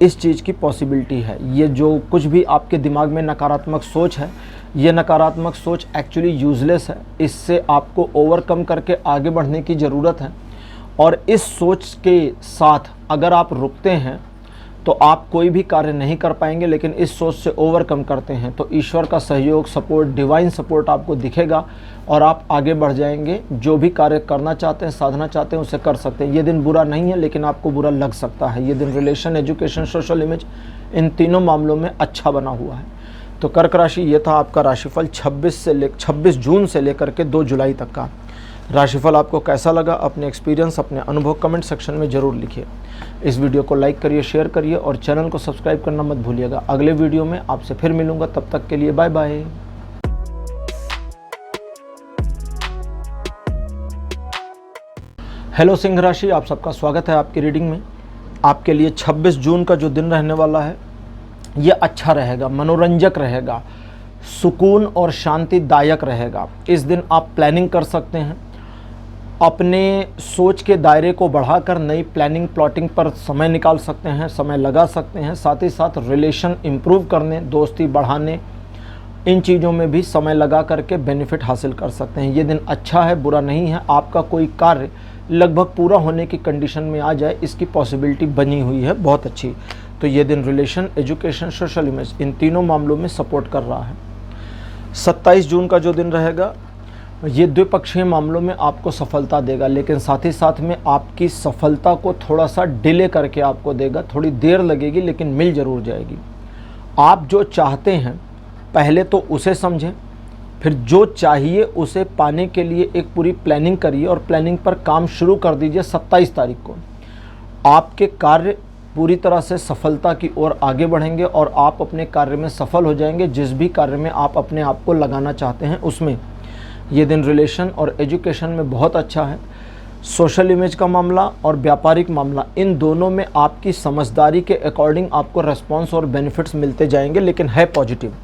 इस चीज़ की पॉसिबिलिटी है। ये जो कुछ भी आपके दिमाग में नकारात्मक सोच है, ये नकारात्मक सोच एक्चुअली यूज़लेस है। इससे आपको ओवरकम करके आगे बढ़ने की ज़रूरत है। और इस सोच के साथ अगर आप रुकते हैं तो आप कोई भी कार्य नहीं कर पाएंगे, लेकिन इस सोच से ओवरकम करते हैं तो ईश्वर का सहयोग, सपोर्ट, डिवाइन सपोर्ट आपको दिखेगा और आप आगे बढ़ जाएंगे। जो भी कार्य करना चाहते हैं, साधना चाहते हैं, उसे कर सकते हैं। ये दिन बुरा नहीं है, लेकिन आपको बुरा लग सकता है। ये दिन relation, education, social image in तीनों मामलों में अच्छा बना हुआ है। तो कर्क राशि, ये था आपका राशिफल 26 जून से लेकर के 2 जुलाई तक का। राशिफल आपको कैसा लगा, अपने एक्सपीरियंस, अपने अनुभव कमेंट सेक्शन में ज़रूर लिखिए। इस वीडियो को लाइक करिए, शेयर करिए और चैनल को सब्सक्राइब करना मत भूलिएगा। अगले वीडियो में आपसे फिर मिलूँगा, तब तक के लिए बाय बाय। हेलो सिंह राशि, आप सबका स्वागत है आपकी रीडिंग में। आपके लिए 26 जून का जो दिन रहने वाला है ये अच्छा रहेगा, मनोरंजक रहेगा, सुकून और शांतिदायक रहेगा। इस दिन आप प्लानिंग कर सकते हैं, अपने सोच के दायरे को बढ़ाकर नई प्लानिंग प्लॉटिंग पर समय निकाल सकते हैं, समय लगा सकते हैं। साथ ही साथ रिलेशन इम्प्रूव करने, दोस्ती बढ़ाने, इन चीज़ों में भी समय लगा करके बेनिफिट हासिल कर सकते हैं। ये दिन अच्छा है, बुरा नहीं है। आपका कोई कार्य लगभग पूरा होने की कंडीशन में आ जाए, इसकी पॉसिबिलिटी बनी हुई है, बहुत अच्छी। तो ये दिन रिलेशन, एजुकेशन, सोशल इमेज, इन तीनों मामलों में सपोर्ट कर रहा है। 27 जून का जो दिन रहेगा ये द्विपक्षीय मामलों में आपको सफलता देगा, लेकिन साथ ही साथ में आपकी सफलता को थोड़ा सा डिले करके आपको देगा। थोड़ी देर लगेगी लेकिन मिल ज़रूर जाएगी। आप जो चाहते हैं पहले तो उसे समझें, फिर जो चाहिए उसे पाने के लिए एक पूरी प्लानिंग करिए और प्लानिंग पर काम शुरू कर दीजिए। 27 तारीख को आपके कार्य पूरी तरह से सफलता की ओर आगे बढ़ेंगे और आप अपने कार्य में सफल हो जाएंगे। जिस भी कार्य में आप अपने आप को लगाना चाहते हैं उसमें ये दिन रिलेशन और एजुकेशन में बहुत अच्छा है। सोशल इमेज का मामला और व्यापारिक मामला, इन दोनों में आपकी समझदारी के अकॉर्डिंग आपको रेस्पॉन्स और बेनिफिट्स मिलते जाएंगे, लेकिन है पॉजिटिव।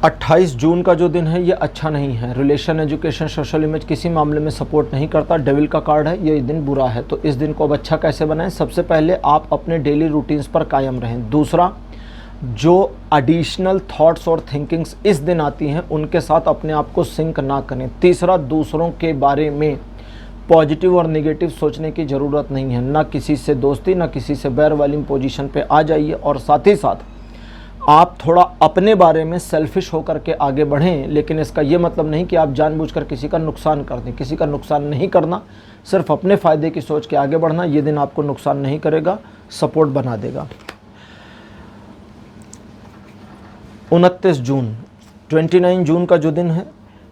28 जून का जो दिन है ये अच्छा नहीं है। रिलेशन, एजुकेशन, सोशल इमेज किसी मामले में सपोर्ट नहीं करता, डेविल का कार्ड है, ये दिन बुरा है। तो इस दिन को अब अच्छा कैसे बनाएं? सबसे पहले आप अपने डेली रूटीन्स पर कायम रहें। दूसरा, जो एडिशनल थॉट्स और थिंकिंग्स इस दिन आती हैं उनके साथ अपने आप को सिंक ना करें। तीसरा, दूसरों के बारे में पॉजिटिव और नेगेटिव सोचने की ज़रूरत नहीं है। ना किसी से दोस्ती, ना किसी से बैर वाली पोजीशन पे आ जाइए। और साथ ही साथ आप थोड़ा अपने बारे में सेल्फिश होकर के आगे बढ़ें, लेकिन इसका ये मतलब नहीं कि आप जानबूझकर किसी का नुकसान कर दें। किसी का नुकसान नहीं करना, सिर्फ अपने फ़ायदे की सोच के आगे बढ़ना। ये दिन आपको नुकसान नहीं करेगा, सपोर्ट बना देगा। 29 जून, 29 जून का जो दिन है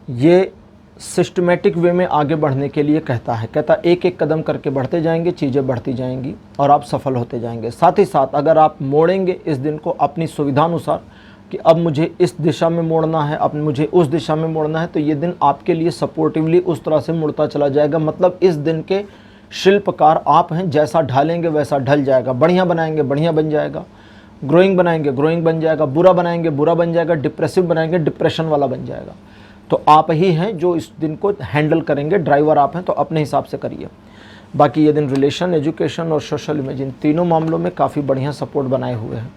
ये सिस्टमेटिक वे में आगे बढ़ने के लिए कहता है एक एक कदम करके बढ़ते जाएंगे, चीज़ें बढ़ती जाएंगी और आप सफल होते जाएंगे। साथ ही साथ अगर आप मोड़ेंगे इस दिन को अपनी सुविधानुसार कि अब मुझे इस दिशा में मोड़ना है, अब मुझे उस दिशा में मोड़ना है, तो ये दिन आपके लिए सपोर्टिवली उस तरह से मुड़ता चला जाएगा। मतलब इस दिन के शिल्पकार आप हैं, जैसा ढालेंगे वैसा ढल जाएगा। बढ़िया बनाएंगे, बढ़िया बन जाएगा। ग्रोइंग बनाएंगे, ग्रोइंग बन जाएगा। बुरा बनाएंगे, बुरा बन जाएगा। डिप्रेसिव बनाएंगे, डिप्रेशन वाला बन जाएगा। तो आप ही हैं जो इस दिन को हैंडल करेंगे, ड्राइवर आप हैं, तो अपने हिसाब से करिए। बाकी ये दिन रिलेशन, एजुकेशन और सोशल इमेज, इन तीनों मामलों में काफ़ी बढ़िया सपोर्ट बनाए हुए हैं।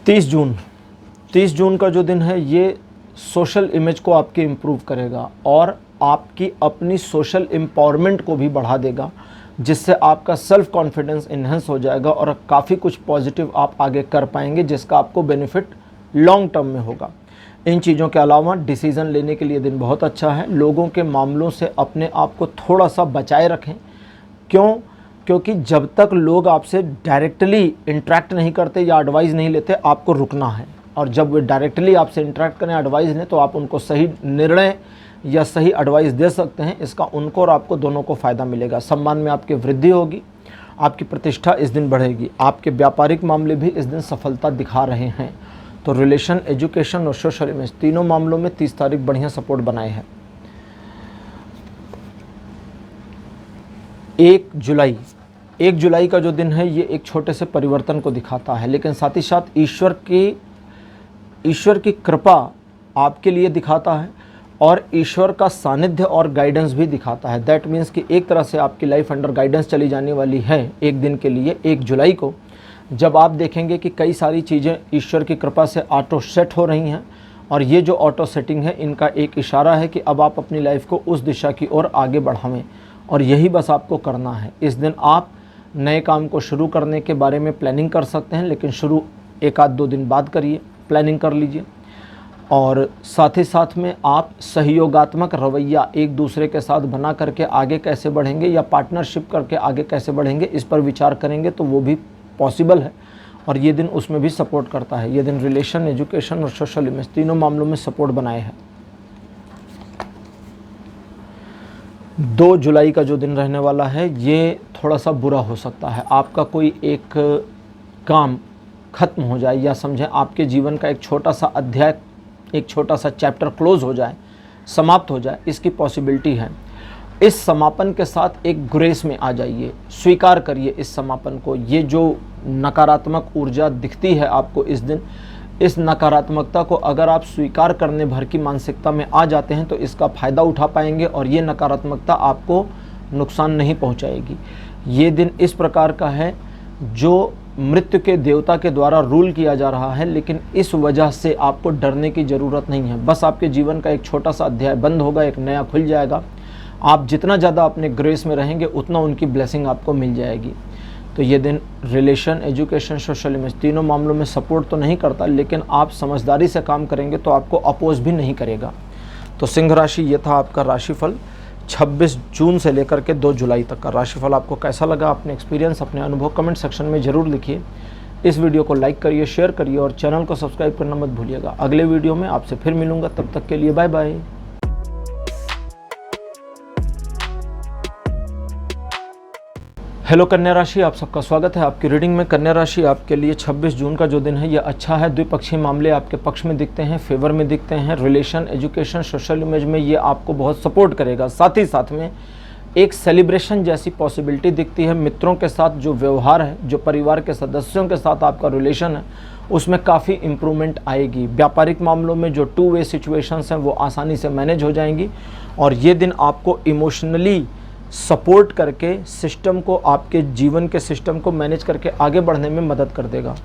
30 जून का जो दिन है ये सोशल इमेज को आपके इम्प्रूव करेगा और आपकी अपनी सोशल एम्पावरमेंट को भी बढ़ा देगा, जिससे आपका सेल्फ कॉन्फिडेंस इन्हेंस हो जाएगा और काफ़ी कुछ पॉजिटिव आप आगे कर पाएंगे, जिसका आपको बेनिफिट लॉन्ग टर्म में होगा। इन चीज़ों के अलावा डिसीज़न लेने के लिए दिन बहुत अच्छा है। लोगों के मामलों से अपने आप को थोड़ा सा बचाए रखें। क्योंकि जब तक लोग आपसे डायरेक्टली इंटरेक्ट नहीं करते या एडवाइस नहीं लेते, आपको रुकना है। और जब वे डायरेक्टली आपसे इंटरेक्ट करें, एडवाइस लें, तो आप उनको सही निर्णय या सही एडवाइस दे सकते हैं। इसका उनको और आपको दोनों को फ़ायदा मिलेगा। सम्मान में आपकी वृद्धि होगी, आपकी प्रतिष्ठा इस दिन बढ़ेगी। आपके व्यापारिक मामले भी इस दिन सफलता दिखा रहे हैं। तो रिलेशन, एजुकेशन और सोशल इमेज, तीनों मामलों में 30 तारीख बढ़िया सपोर्ट बनाए हैं। 1 जुलाई का जो दिन है ये एक छोटे से परिवर्तन को दिखाता है, लेकिन साथ ही साथ ईश्वर की कृपा आपके लिए दिखाता है और ईश्वर का सानिध्य और गाइडेंस भी दिखाता है। दैट मीन्स कि एक तरह से आपकी लाइफ अंडर गाइडेंस चली जाने वाली है एक दिन के लिए, 1 जुलाई को, जब आप देखेंगे कि कई सारी चीज़ें ईश्वर की कृपा से ऑटो सेट हो रही हैं। और ये जो ऑटो सेटिंग है, इनका एक इशारा है कि अब आप अपनी लाइफ को उस दिशा की ओर आगे बढ़ावें, और यही बस आपको करना है। इस दिन आप नए काम को शुरू करने के बारे में प्लानिंग कर सकते हैं, लेकिन शुरू 1-2 दिन बाद करिए, प्लानिंग कर लीजिए। और साथ ही साथ में आप सहयोगात्मक रवैया एक दूसरे के साथ बना करके आगे कैसे बढ़ेंगे या पार्टनरशिप करके आगे कैसे बढ़ेंगे, इस पर विचार करेंगे तो वो भी पॉसिबल है। और ये दिन उसमें भी सपोर्ट करता है। ये दिन रिलेशन, एजुकेशन और सोशल इमेज तीनों मामलों में सपोर्ट बनाए है। 2 जुलाई का जो दिन रहने वाला है ये थोड़ा सा बुरा हो सकता है। आपका कोई एक काम खत्म हो जाए, या समझें आपके जीवन का एक छोटा सा अध्याय, एक छोटा सा चैप्टर क्लोज हो जाए, समाप्त हो जाए, इसकी पॉसिबिलिटी है। इस समापन के साथ एक ग्रेस में आ जाइए, स्वीकार करिए इस समापन को। ये जो नकारात्मक ऊर्जा दिखती है आपको इस दिन, इस नकारात्मकता को अगर आप स्वीकार करने भर की मानसिकता में आ जाते हैं तो इसका फ़ायदा उठा पाएंगे और ये नकारात्मकता आपको नुकसान नहीं पहुंचाएगी। ये दिन इस प्रकार का है जो मृत्यु के देवता के द्वारा रूल किया जा रहा है, लेकिन इस वजह से आपको डरने की ज़रूरत नहीं है। बस आपके जीवन का एक छोटा सा अध्याय बंद होगा, एक नया खुल जाएगा। आप जितना ज़्यादा अपने ग्रेस में रहेंगे उतना उनकी ब्लेसिंग आपको मिल जाएगी। तो ये दिन रिलेशन, एजुकेशन, सोशल इमेज तीनों मामलों में सपोर्ट तो नहीं करता, लेकिन आप समझदारी से काम करेंगे तो आपको अपोज भी नहीं करेगा। तो सिंह राशि, ये था आपका राशिफल 26 जून से लेकर के 2 जुलाई तक का राशिफल। आपको कैसा लगा, अपने एक्सपीरियंस, अपने अनुभव कमेंट सेक्शन में ज़रूर लिखिए। इस वीडियो को लाइक करिए, शेयर करिए और चैनल को सब्सक्राइब करना मत भूलिएगा। अगले वीडियो में आपसे फिर मिलूंगा, तब तक के लिए बाय बाय। हेलो कन्या राशि, आप सबका स्वागत है आपकी रीडिंग में। कन्या राशि, आपके लिए 26 जून का जो दिन है ये अच्छा है। द्विपक्षीय मामले आपके पक्ष में दिखते हैं, फेवर में दिखते हैं। रिलेशन, एजुकेशन, सोशल इमेज में ये आपको बहुत सपोर्ट करेगा। साथ ही साथ में एक सेलिब्रेशन जैसी पॉसिबिलिटी दिखती है। मित्रों के साथ जो व्यवहार है, जो परिवार के सदस्यों के साथ आपका रिलेशन है, उसमें काफ़ी इम्प्रूवमेंट आएगी। व्यापारिक मामलों में जो 2 वे सिचुएशंस हैं वो आसानी से मैनेज हो जाएंगी और ये दिन आपको इमोशनली सपोर्ट करके सिस्टम को, आपके जीवन के सिस्टम को मैनेज करके आगे बढ़ने में मदद कर देगा।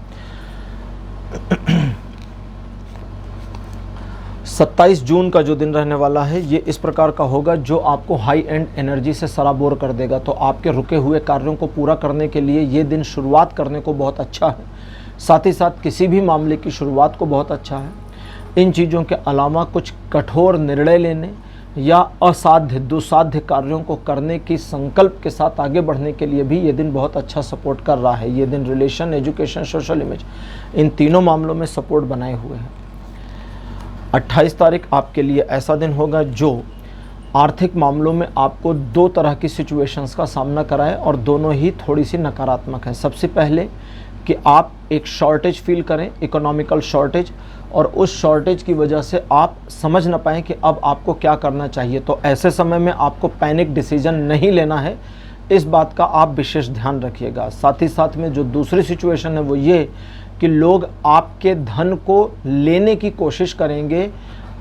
27 जून का जो दिन रहने वाला है ये इस प्रकार का होगा जो आपको हाई एंड एनर्जी से सराबोर कर देगा। तो आपके रुके हुए कार्यों को पूरा करने के लिए ये दिन शुरुआत करने को बहुत अच्छा है। साथ ही साथ किसी भी मामले की शुरुआत को बहुत अच्छा है। इन चीज़ों के अलावा कुछ कठोर निर्णय लेने या असाध्य, दुसाध्य कार्यों को करने की संकल्प के साथ आगे बढ़ने के लिए भी ये दिन बहुत अच्छा सपोर्ट कर रहा है। ये दिन relation, education, social image in तीनों मामलों में सपोर्ट बनाए हुए हैं। 28 तारीख आपके लिए ऐसा दिन होगा जो आर्थिक मामलों में आपको 2 तरह की सिचुएशंस का सामना कराए और दोनों ही थोड़ी सी नकारात्मक है। सबसे पहले कि आप एक शॉर्टेज फील करें, इकोनॉमिकल शॉर्टेज, और उस शॉर्टेज की वजह से आप समझ ना पाएँ कि अब आपको क्या करना चाहिए। तो ऐसे समय में आपको पैनिक डिसीजन नहीं लेना है, इस बात का आप विशेष ध्यान रखिएगा। साथ ही साथ में जो दूसरी सिचुएशन है वो ये कि लोग आपके धन को लेने की कोशिश करेंगे,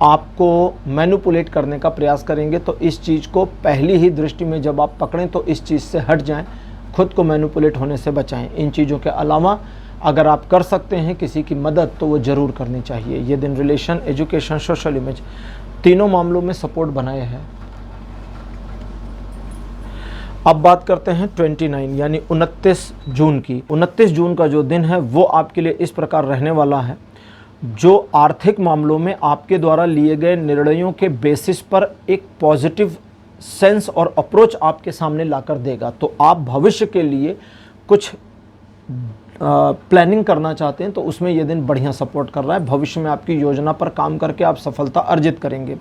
आपको मैनिपुलेट करने का प्रयास करेंगे। तो इस चीज़ को पहली ही दृष्टि में जब आप पकड़ें तो इस चीज़ से हट जाएं, खुद को मैनिपुलेट होने से बचाएं। इन चीज़ों के अलावा अगर आप कर सकते हैं किसी की मदद तो वो ज़रूर करनी चाहिए। ये दिन रिलेशन, एजुकेशन, सोशल इमेज तीनों मामलों में सपोर्ट बनाए हैं। अब बात करते हैं 29 यानी 29 जून की। 29 जून का जो दिन है वो आपके लिए इस प्रकार रहने वाला है जो आर्थिक मामलों में आपके द्वारा लिए गए निर्णयों के बेसिस पर एक पॉजिटिव सेंस और अप्रोच आपके सामने लाकर देगा। तो आप भविष्य के लिए कुछ प्लानिंग करना चाहते हैं तो उसमें यह दिन बढ़िया सपोर्ट कर रहा है। भविष्य में आपकी योजना पर काम करके आप सफलता अर्जित करेंगे।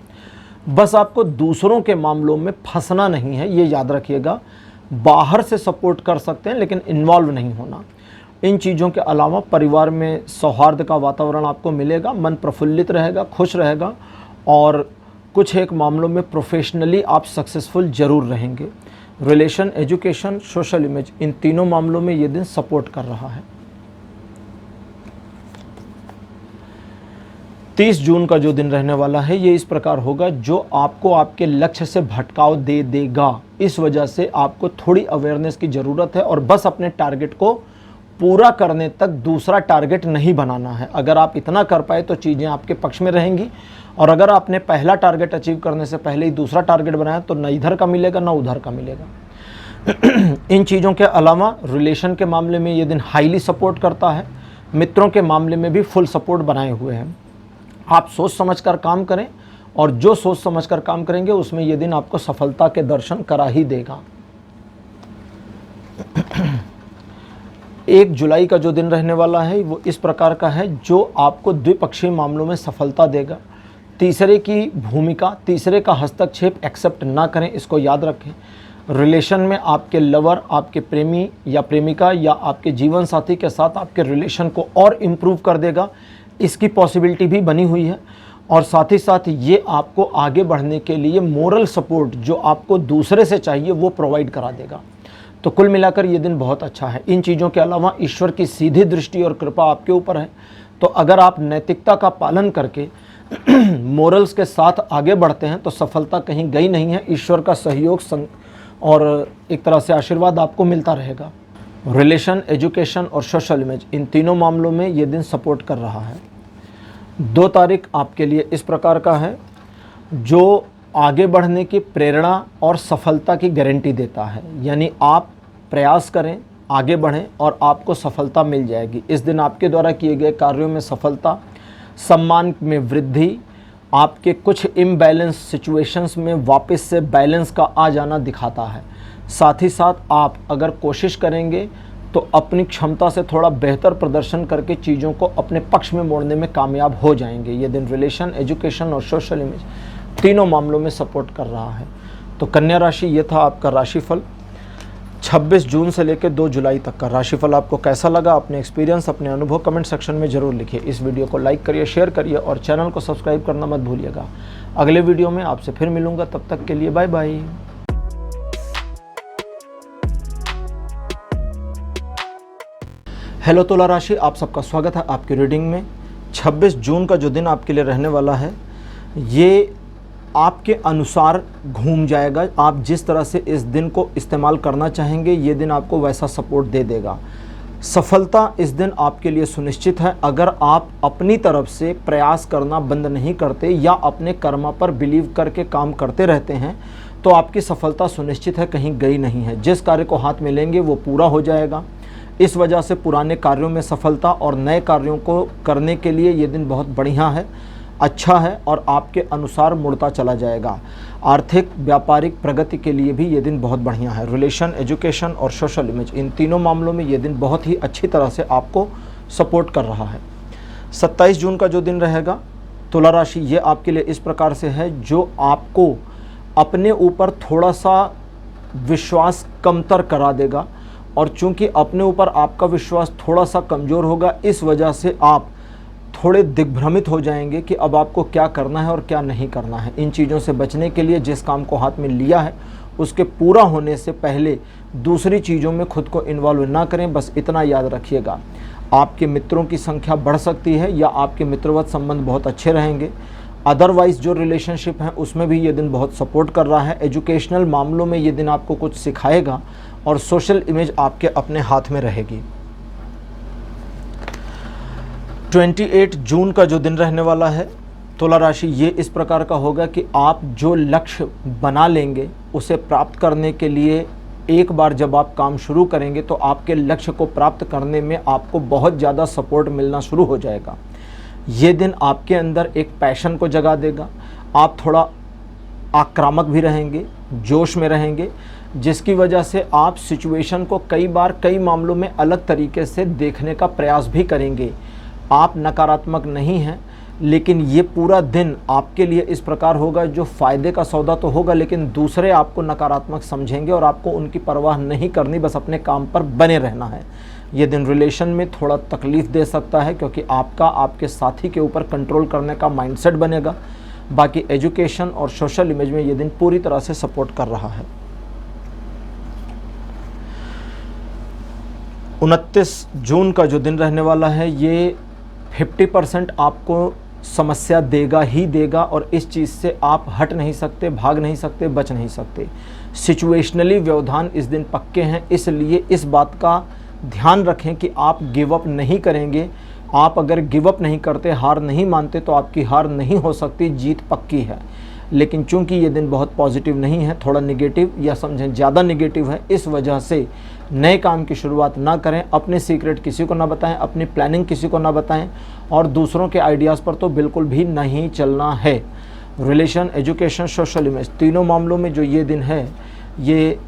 बस आपको दूसरों के मामलों में फंसना नहीं है, ये याद रखिएगा। बाहर से सपोर्ट कर सकते हैं लेकिन इन्वॉल्व नहीं होना। इन चीज़ों के अलावा परिवार में सौहार्द का वातावरण आपको मिलेगा, मन प्रफुल्लित रहेगा, खुश रहेगा और कुछ एक मामलों में प्रोफेशनली आप सक्सेसफुल ज़रूर रहेंगे। Relation, education, social image in तीनों मामलों में ये दिन सपोर्ट कर रहा है। 30 जून का जो दिन रहने वाला है ये इस प्रकार होगा जो आपको आपके लक्ष्य से भटकाव दे देगा। इस वजह से आपको थोड़ी अवेयरनेस की ज़रूरत है और बस अपने टारगेट को पूरा करने तक दूसरा टारगेट नहीं बनाना है। अगर आप इतना कर पाए तो चीज़ें आपके पक्ष में रहेंगी और अगर आपने पहला टारगेट अचीव करने से पहले ही दूसरा टारगेट बनाया तो न इधर का मिलेगा ना उधर का मिलेगा। इन चीज़ों के अलावा रिलेशन के मामले में ये दिन हाईली सपोर्ट करता है। मित्रों के मामले में भी फुल सपोर्ट बनाए हुए हैं। आप सोच समझकर काम करें और जो सोच समझकर काम करेंगे उसमें ये दिन आपको सफलता के दर्शन करा ही देगा। 1 जुलाई का जो दिन रहने वाला है वो इस प्रकार का है जो आपको द्विपक्षीय मामलों में सफलता देगा। तीसरे की भूमिका, तीसरे का हस्तक्षेप एक्सेप्ट ना करें, इसको याद रखें। रिलेशन में आपके लवर, आपके प्रेमी या प्रेमिका या आपके जीवन साथी के साथ आपके रिलेशन को और इम्प्रूव कर देगा, इसकी पॉसिबिलिटी भी बनी हुई है। और साथ ही साथ ये आपको आगे बढ़ने के लिए मोरल सपोर्ट जो आपको दूसरे से चाहिए वो प्रोवाइड करा देगा। तो कुल मिलाकर ये दिन बहुत अच्छा है। इन चीज़ों के अलावा ईश्वर की सीधी दृष्टि और कृपा आपके ऊपर है। तो अगर आप नैतिकता का पालन करके मोरल्स के साथ आगे बढ़ते हैं तो सफलता कहीं गई नहीं है। ईश्वर का सहयोग और एक तरह से आशीर्वाद आपको मिलता रहेगा। रिलेशन, एजुकेशन और सोशल इमेज, इन तीनों मामलों में ये दिन सपोर्ट कर रहा है। 2 तारीख आपके लिए इस प्रकार का है जो आगे बढ़ने की प्रेरणा और सफलता की गारंटी देता है। यानी आप प्रयास करें, आगे बढ़ें और आपको सफलता मिल जाएगी। इस दिन आपके द्वारा किए गए कार्यों में सफलता, सम्मान में वृद्धि, आपके कुछ इम्बैलेंस सिचुएशंस में वापस से बैलेंस का आ जाना दिखाता है। साथ ही साथ आप अगर कोशिश करेंगे तो अपनी क्षमता से थोड़ा बेहतर प्रदर्शन करके चीज़ों को अपने पक्ष में मोड़ने में कामयाब हो जाएंगे। ये दिन रिलेशन, एजुकेशन और सोशल इमेज तीनों मामलों में सपोर्ट कर रहा है। तो कन्या राशि, ये था आपका राशिफल 26 जून से लेकर 2 जुलाई तक का राशिफल। आपको कैसा लगा, अपने एक्सपीरियंस, अपने अनुभव कमेंट सेक्शन में ज़रूर लिखिए। इस वीडियो को लाइक करिए, शेयर करिए और चैनल को सब्सक्राइब करना मत भूलिएगा। अगले वीडियो में आपसे फिर मिलूंगा, तब तक के लिए बाय बाय। हेलो तुला राशि, आप सबका स्वागत है आपकी रीडिंग में। 26 जून का जो दिन आपके लिए रहने वाला है ये आपके अनुसार घूम जाएगा। आप जिस तरह से इस दिन को इस्तेमाल करना चाहेंगे ये दिन आपको वैसा सपोर्ट दे देगा। सफलता इस दिन आपके लिए सुनिश्चित है अगर आप अपनी तरफ से प्रयास करना बंद नहीं करते या अपने कर्मा पर बिलीव करके काम करते रहते हैं तो आपकी सफलता सुनिश्चित है, कहीं गई नहीं है। जिस कार्य को हाथ में लेंगे वो पूरा हो जाएगा। इस वजह से पुराने कार्यों में सफलता और नए कार्यों को करने के लिए ये दिन बहुत बढ़िया है, अच्छा है और आपके अनुसार मुड़ता चला जाएगा। आर्थिक, व्यापारिक प्रगति के लिए भी ये दिन बहुत बढ़िया है। रिलेशन, एजुकेशन और सोशल इमेज, इन तीनों मामलों में ये दिन बहुत ही अच्छी तरह से आपको सपोर्ट कर रहा है। 27 जून का जो दिन रहेगा तुला राशि, ये आपके लिए इस प्रकार से है जो आपको अपने ऊपर थोड़ा सा विश्वास कमतर करा देगा। और चूंकि अपने ऊपर आपका विश्वास थोड़ा सा कमज़ोर होगा, इस वजह से आप थोड़े दिग्भ्रमित हो जाएंगे कि अब आपको क्या करना है और क्या नहीं करना है। इन चीज़ों से बचने के लिए जिस काम को हाथ में लिया है उसके पूरा होने से पहले दूसरी चीज़ों में खुद को इन्वॉल्व ना करें। बस इतना याद रखिएगा। आपके मित्रों की संख्या बढ़ सकती है या आपके मित्रवत संबंध बहुत अच्छे रहेंगे। अदरवाइज़ जो रिलेशनशिप है उसमें भी ये दिन बहुत सपोर्ट कर रहा है। एजुकेशनल मामलों में ये दिन आपको कुछ सिखाएगा और सोशल इमेज आपके अपने हाथ में रहेगी। 28 जून का जो दिन रहने वाला है तुला राशि, ये इस प्रकार का होगा कि आप जो लक्ष्य बना लेंगे उसे प्राप्त करने के लिए एक बार जब आप काम शुरू करेंगे तो आपके लक्ष्य को प्राप्त करने में आपको बहुत ज़्यादा सपोर्ट मिलना शुरू हो जाएगा। ये दिन आपके अंदर एक पैशन को जगा देगा। आप थोड़ा आक्रामक भी रहेंगे, जोश में रहेंगे, जिसकी वजह से आप सिचुएशन को कई बार कई मामलों में अलग तरीके से देखने का प्रयास भी करेंगे। आप नकारात्मक नहीं हैं, लेकिन ये पूरा दिन आपके लिए इस प्रकार होगा जो फ़ायदे का सौदा तो होगा, लेकिन दूसरे आपको नकारात्मक समझेंगे और आपको उनकी परवाह नहीं करनी, बस अपने काम पर बने रहना है। ये दिन रिलेशन में थोड़ा तकलीफ़ दे सकता है क्योंकि आपका आपके साथी के ऊपर कंट्रोल करने का माइंडसेट बनेगा। बाकी एजुकेशन और सोशल इमेज में ये दिन पूरी तरह से सपोर्ट कर रहा है। 29 जून का जो दिन रहने वाला है ये 50% आपको समस्या देगा ही देगा और इस चीज़ से आप हट नहीं सकते, भाग नहीं सकते, बच नहीं सकते। सिचुएशनली व्यवधान इस दिन पक्के हैं, इसलिए इस बात का ध्यान रखें कि आप गिव अप नहीं करेंगे। आप अगर गिव अप नहीं करते, हार नहीं मानते तो आपकी हार नहीं हो सकती, जीत पक्की है। लेकिन चूंकि ये दिन बहुत पॉजिटिव नहीं है, थोड़ा निगेटिव या समझें ज़्यादा निगेटिव है, इस वजह से नए काम की शुरुआत ना करें। अपने सीक्रेट किसी को ना बताएं, अपनी प्लानिंग किसी को ना बताएं और दूसरों के आइडियाज़ पर तो बिल्कुल भी नहीं चलना है। रिलेशन, एजुकेशन, सोशल इमेज, तीनों मामलों में जो ये दिन है ये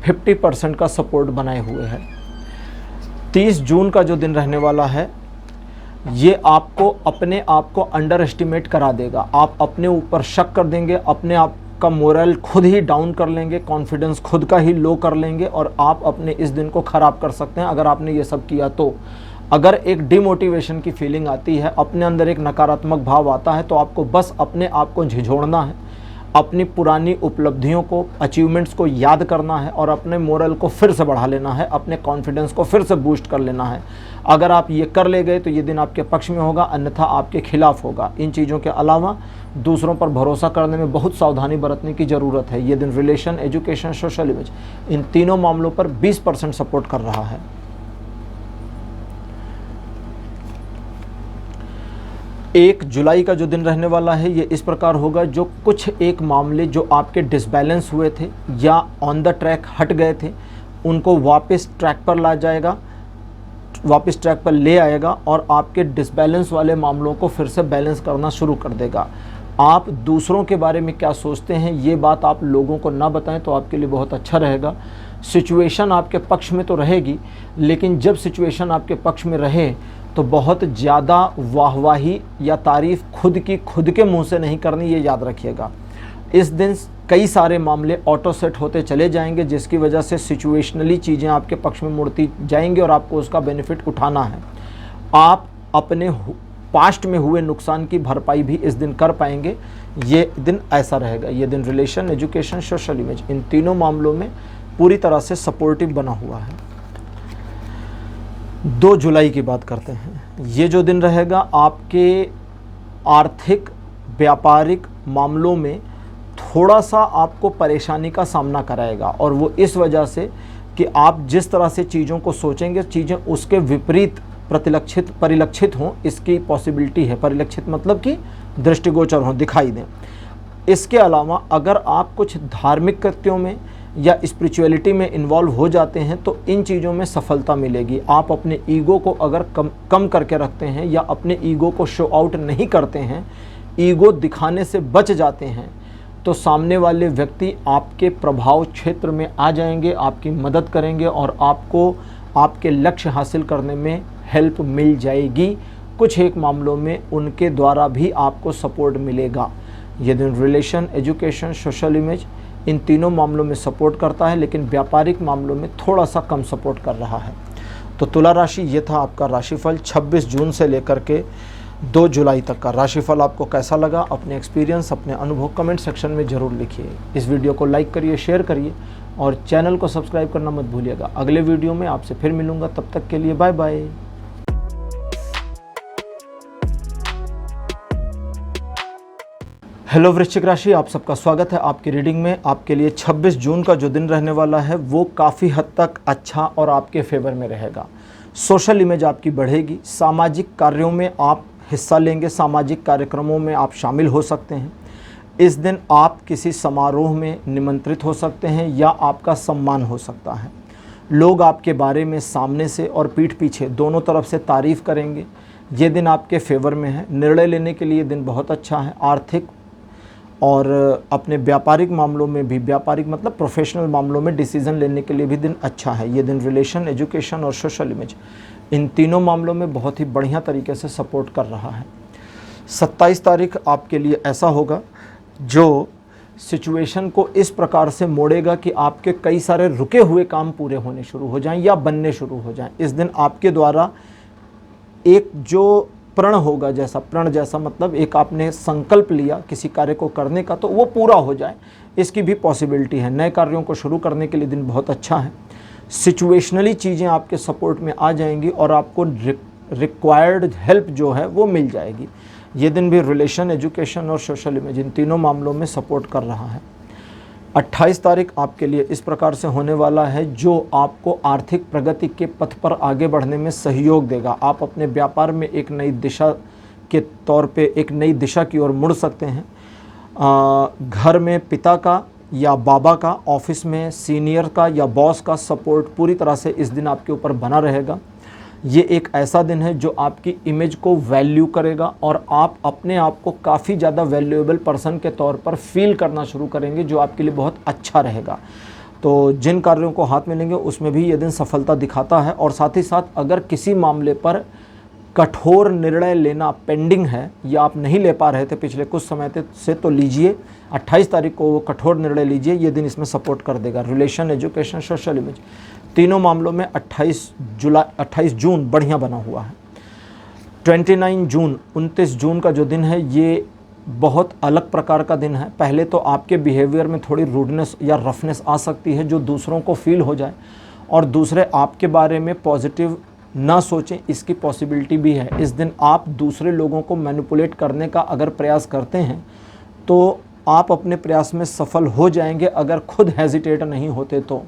50% का सपोर्ट बनाए हुए है। 30 जून का जो दिन रहने वाला है ये आपको अपने आप को अंडर एस्टिमेट करा देगा। आप अपने ऊपर शक कर देंगे, अपने आप का मोरल खुद ही डाउन कर लेंगे, कॉन्फिडेंस खुद का ही लो कर लेंगे और आप अपने इस दिन को ख़राब कर सकते हैं अगर आपने ये सब किया तो। अगर एक डिमोटिवेशन की फीलिंग आती है, अपने अंदर एक नकारात्मक भाव आता है, तो आपको बस अपने आप को झिझोड़ना है, अपनी पुरानी उपलब्धियों को, अचीवमेंट्स को याद करना है और अपने मोरल को फिर से बढ़ा लेना है, अपने कॉन्फिडेंस को फिर से बूस्ट कर लेना है। अगर आप ये कर ले गए तो ये दिन आपके पक्ष में होगा, अन्यथा आपके खिलाफ होगा। इन चीज़ों के अलावा दूसरों पर भरोसा करने में बहुत सावधानी बरतने की ज़रूरत है। ये दिन रिलेशन, एजुकेशन, सोशल इमेज, इन तीनों मामलों पर 20% सपोर्ट कर रहा है। 1 जुलाई का जो दिन रहने वाला है ये इस प्रकार होगा, जो कुछ एक मामले जो आपके डिसबैलेंस हुए थे या ऑन द ट्रैक हट गए थे उनको वापस ट्रैक पर ला जाएगा, वापस ट्रैक पर ले आएगा और आपके डिसबैलेंस वाले मामलों को फिर से बैलेंस करना शुरू कर देगा। आप दूसरों के बारे में क्या सोचते हैं ये बात आप लोगों को ना बताएं तो आपके लिए बहुत अच्छा रहेगा। सिचुएशन आपके पक्ष में तो रहेगी, लेकिन जब सिचुएशन आपके पक्ष में रहे तो बहुत ज़्यादा वाहवाही या तारीफ़ खुद के मुंह से नहीं करनी, ये याद रखिएगा। इस दिन कई सारे मामले ऑटो सेट होते चले जाएंगे जिसकी वजह से सिचुएशनली चीज़ें आपके पक्ष में मुड़ती जाएंगी और आपको उसका बेनिफिट उठाना है। आप अपने पास्ट में हुए नुकसान की भरपाई भी इस दिन कर पाएंगे। ये दिन ऐसा रहेगा। ये दिन रिलेशन, एजुकेशन, सोशल इमेज, इन तीनों मामलों में पूरी तरह से सपोर्टिव बना हुआ है। 2 जुलाई की बात करते हैं। ये जो दिन रहेगा आपके आर्थिक, व्यापारिक मामलों में थोड़ा सा आपको परेशानी का सामना कराएगा और वो इस वजह से कि आप जिस तरह से चीज़ों को सोचेंगे चीज़ें उसके विपरीत परिलक्षित हों, इसकी पॉसिबिलिटी है। परिलक्षित मतलब कि दृष्टिगोचर हों, दिखाई दें। इसके अलावा अगर आप कुछ धार्मिक कृत्यों में या स्पिरिचुअलिटी में इन्वॉल्व हो जाते हैं तो इन चीज़ों में सफलता मिलेगी। आप अपने ईगो को अगर कम करके रखते हैं या अपने ईगो को शो आउट नहीं करते हैं, ईगो दिखाने से बच जाते हैं, तो सामने वाले व्यक्ति आपके प्रभाव क्षेत्र में आ जाएंगे, आपकी मदद करेंगे और आपको आपके लक्ष्य हासिल करने में हेल्प मिल जाएगी। कुछ एक मामलों में उनके द्वारा भी आपको सपोर्ट मिलेगा। ये दिन रिलेशन, एजुकेशन, सोशल इमेज, इन तीनों मामलों में सपोर्ट करता है, लेकिन व्यापारिक मामलों में थोड़ा सा कम सपोर्ट कर रहा है। तो तुला राशि, ये था आपका राशिफल 26 जून से लेकर के 2 जुलाई तक का। राशिफल आपको कैसा लगा? अपने एक्सपीरियंस, अपने अनुभव कमेंट सेक्शन में ज़रूर लिखिए। इस वीडियो को लाइक करिए, शेयर करिए और चैनल को सब्सक्राइब करना मत भूलिएगा। अगले वीडियो में आपसे फिर मिलूँगा, तब तक के लिए बाय बाय। हेलो वृश्चिक राशि, आप सबका स्वागत है आपकी रीडिंग में। आपके लिए 26 जून का जो दिन रहने वाला है वो काफ़ी हद तक अच्छा और आपके फेवर में रहेगा। सोशल इमेज आपकी बढ़ेगी, सामाजिक कार्यों में आप हिस्सा लेंगे, सामाजिक कार्यक्रमों में आप शामिल हो सकते हैं। इस दिन आप किसी समारोह में निमंत्रित हो सकते हैं या आपका सम्मान हो सकता है। लोग आपके बारे में सामने से और पीठ पीछे दोनों तरफ से तारीफ़ करेंगे। ये दिन आपके फेवर में है। निर्णय लेने के लिए दिन बहुत अच्छा है। आर्थिक और अपने व्यापारिक मामलों में भी, व्यापारिक मतलब प्रोफेशनल मामलों में डिसीज़न लेने के लिए भी दिन अच्छा है। ये दिन रिलेशन, एजुकेशन और सोशल इमेज, इन तीनों मामलों में बहुत ही बढ़िया तरीके से सपोर्ट कर रहा है। 27 तारीख आपके लिए ऐसा होगा जो सिचुएशन को इस प्रकार से मोड़ेगा कि आपके कई सारे रुके हुए काम पूरे होने शुरू हो जाएं या बनने शुरू हो जाएं। इस दिन आपके द्वारा एक जो प्रण होगा, प्रण जैसा मतलब एक आपने संकल्प लिया किसी कार्य को करने का, तो वो पूरा हो जाए, इसकी भी पॉसिबिलिटी है। नए कार्यों को शुरू करने के लिए दिन बहुत अच्छा है। सिचुएशनली चीज़ें आपके सपोर्ट में आ जाएंगी और आपको रिक्वायर्ड हेल्प जो है वो मिल जाएगी। ये दिन भी रिलेशन, एजुकेशन और सोशल इमेज, इन तीनों मामलों में सपोर्ट कर रहा है। 28 तारीख आपके लिए इस प्रकार से होने वाला है जो आपको आर्थिक प्रगति के पथ पर आगे बढ़ने में सहयोग देगा। आप अपने व्यापार में एक नई दिशा के तौर पे एक नई दिशा की ओर मुड़ सकते हैं। घर में पिता का या बाबा का, ऑफिस में सीनियर का या बॉस का सपोर्ट पूरी तरह से इस दिन आपके ऊपर बना रहेगा। ये एक ऐसा दिन है जो आपकी इमेज को वैल्यू करेगा और आप अपने आप को काफ़ी ज़्यादा वैल्यूएबल पर्सन के तौर पर फील करना शुरू करेंगे, जो आपके लिए बहुत अच्छा रहेगा। तो जिन कार्यों को हाथ में लेंगे उसमें भी ये दिन सफलता दिखाता है। और साथ ही साथ अगर किसी मामले पर कठोर निर्णय लेना पेंडिंग है या आप नहीं ले पा रहे थे पिछले कुछ समय से, तो लीजिए 28 तारीख को वो कठोर निर्णय लीजिए, ये दिन इसमें सपोर्ट कर देगा। रिलेशन, एजुकेशन, सोशल इमेज, तीनों मामलों में 28 जून बढ़िया बना हुआ है। 29 जून 29 जून का जो दिन है ये बहुत अलग प्रकार का दिन है। पहले तो आपके बिहेवियर में थोड़ी रूडनेस या रफनेस आ सकती है जो दूसरों को फील हो जाए, और दूसरे आपके बारे में पॉजिटिव ना सोचें, इसकी पॉसिबिलिटी भी है। इस दिन आप दूसरे लोगों को मैनिपुलेट करने का अगर प्रयास करते हैं तो आप अपने प्रयास में सफल हो जाएंगे अगर खुद हेजिटेट नहीं होते तो।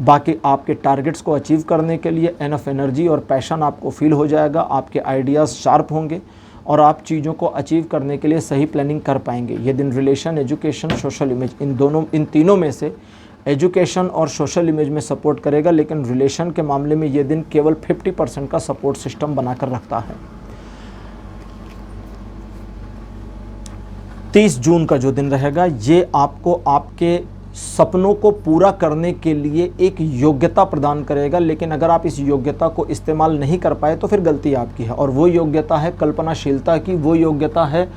बाकी आपके टारगेट्स को अचीव करने के लिए एनफ एनर्जी और पैशन आपको फील हो जाएगा, आपके आइडियाज़ शार्प होंगे और आप चीज़ों को अचीव करने के लिए सही प्लानिंग कर पाएंगे। ये दिन रिलेशन, एजुकेशन, सोशल इमेज, इन तीनों में से एजुकेशन और सोशल इमेज में सपोर्ट करेगा, लेकिन रिलेशन के मामले में ये दिन केवल 50% का सपोर्ट सिस्टम बनाकर रखता है। 30 जून का जो दिन रहेगा ये आपको आपके सपनों को पूरा करने के लिए एक योग्यता प्रदान करेगा, लेकिन अगर आप इस योग्यता को इस्तेमाल नहीं कर पाए तो फिर गलती आपकी है। और वो योग्यता है कल्पनाशीलता की, वो योग्यता है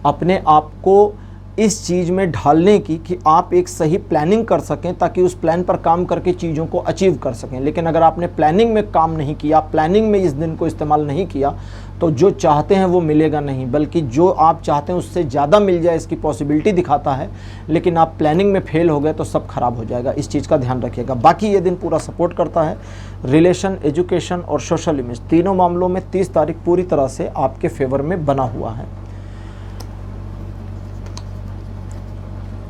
अपने आप को इस चीज़ में ढालने की कि आप एक सही प्लानिंग कर सकें ताकि उस प्लान पर काम करके चीज़ों को अचीव कर सकें। लेकिन अगर आपने प्लानिंग में काम नहीं किया, प्लानिंग में इस दिन को इस्तेमाल नहीं किया, तो जो चाहते हैं वो मिलेगा नहीं, बल्कि जो आप चाहते हैं उससे ज़्यादा मिल जाए इसकी पॉसिबिलिटी दिखाता है। लेकिन आप प्लानिंग में फेल हो गए तो सब खराब हो जाएगा, इस चीज़ का ध्यान रखिएगा। बाकी ये दिन पूरा सपोर्ट करता है। रिलेशन, एजुकेशन और सोशल इमेज तीनों मामलों में 30 तारीख पूरी तरह से आपके फेवर में बना हुआ है।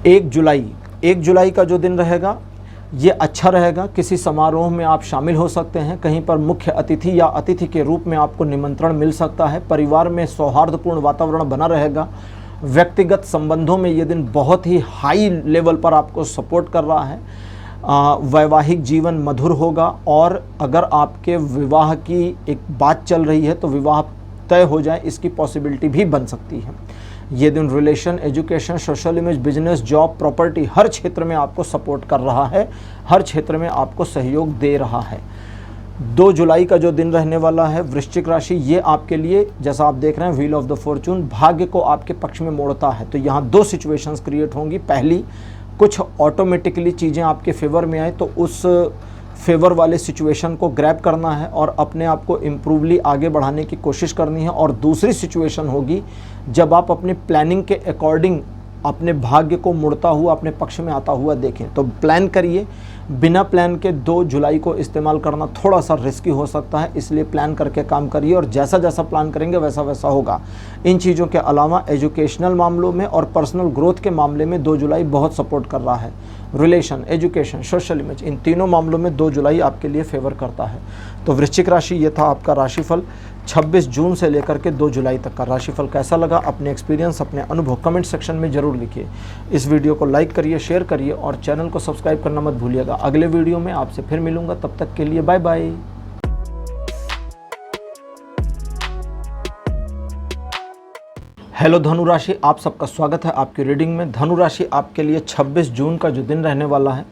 1 जुलाई का जो दिन रहेगा ये अच्छा रहेगा। किसी समारोह में आप शामिल हो सकते हैं, कहीं पर मुख्य अतिथि या अतिथि के रूप में आपको निमंत्रण मिल सकता है। परिवार में सौहार्दपूर्ण वातावरण बना रहेगा। व्यक्तिगत संबंधों में ये दिन बहुत ही हाई लेवल पर आपको सपोर्ट कर रहा है। वैवाहिक जीवन मधुर होगा, और अगर आपके विवाह की एक बात चल रही है तो विवाह तय हो जाए, इसकी पॉसिबिलिटी भी बन सकती है। ये दिन relation, education, social image, business, job, property हर क्षेत्र में आपको सपोर्ट कर रहा है, हर क्षेत्र में आपको सहयोग दे रहा है। 2 जुलाई का जो दिन रहने वाला है वृश्चिक राशि, ये आपके लिए जैसा आप देख रहे हैं व्हील ऑफ द फॉर्चून भाग्य को आपके पक्ष में मोड़ता है। तो यहाँ 2 सिचुएशंस क्रिएट होंगी। पहली, कुछ ऑटोमेटिकली चीज़ें आपके फेवर में आए तो उस फेवर वाले सिचुएशन को ग्रैब करना है और अपने आप को इम्प्रूवली आगे बढ़ाने की कोशिश करनी है। और दूसरी सिचुएशन होगी जब आप अपने प्लानिंग के अकॉर्डिंग अपने भाग्य को मुड़ता हुआ अपने पक्ष में आता हुआ देखें। तो प्लान करिए, बिना प्लान के 2 जुलाई को इस्तेमाल करना थोड़ा सा रिस्की हो सकता है, इसलिए प्लान करके काम करिए और जैसा जैसा प्लान करेंगे वैसा वैसा होगा। इन चीज़ों के अलावा एजुकेशनल मामलों में और पर्सनल ग्रोथ के मामले में 2 जुलाई बहुत सपोर्ट कर रहा है। रिलेशन, एजुकेशन, सोशल इमेज, इन तीनों मामलों में 2 जुलाई आपके लिए फेवर करता है। तो वृश्चिक राशि, ये था आपका राशिफल 26 जून से लेकर के 2 जुलाई तक का राशिफल। कैसा लगा, अपने एक्सपीरियंस, अपने अनुभव कमेंट सेक्शन में ज़रूर लिखिए। इस वीडियो को लाइक करिए, शेयर करिए और चैनल को सब्सक्राइब करना मत भूलिएगा। अगले वीडियो में आपसे फिर मिलूंगा, तब तक के लिए बाय बाय। हेलो धनु राशि, आप सबका स्वागत है आपकी रीडिंग में। धनु राशि आपके लिए 26 जून का जो दिन रहने वाला है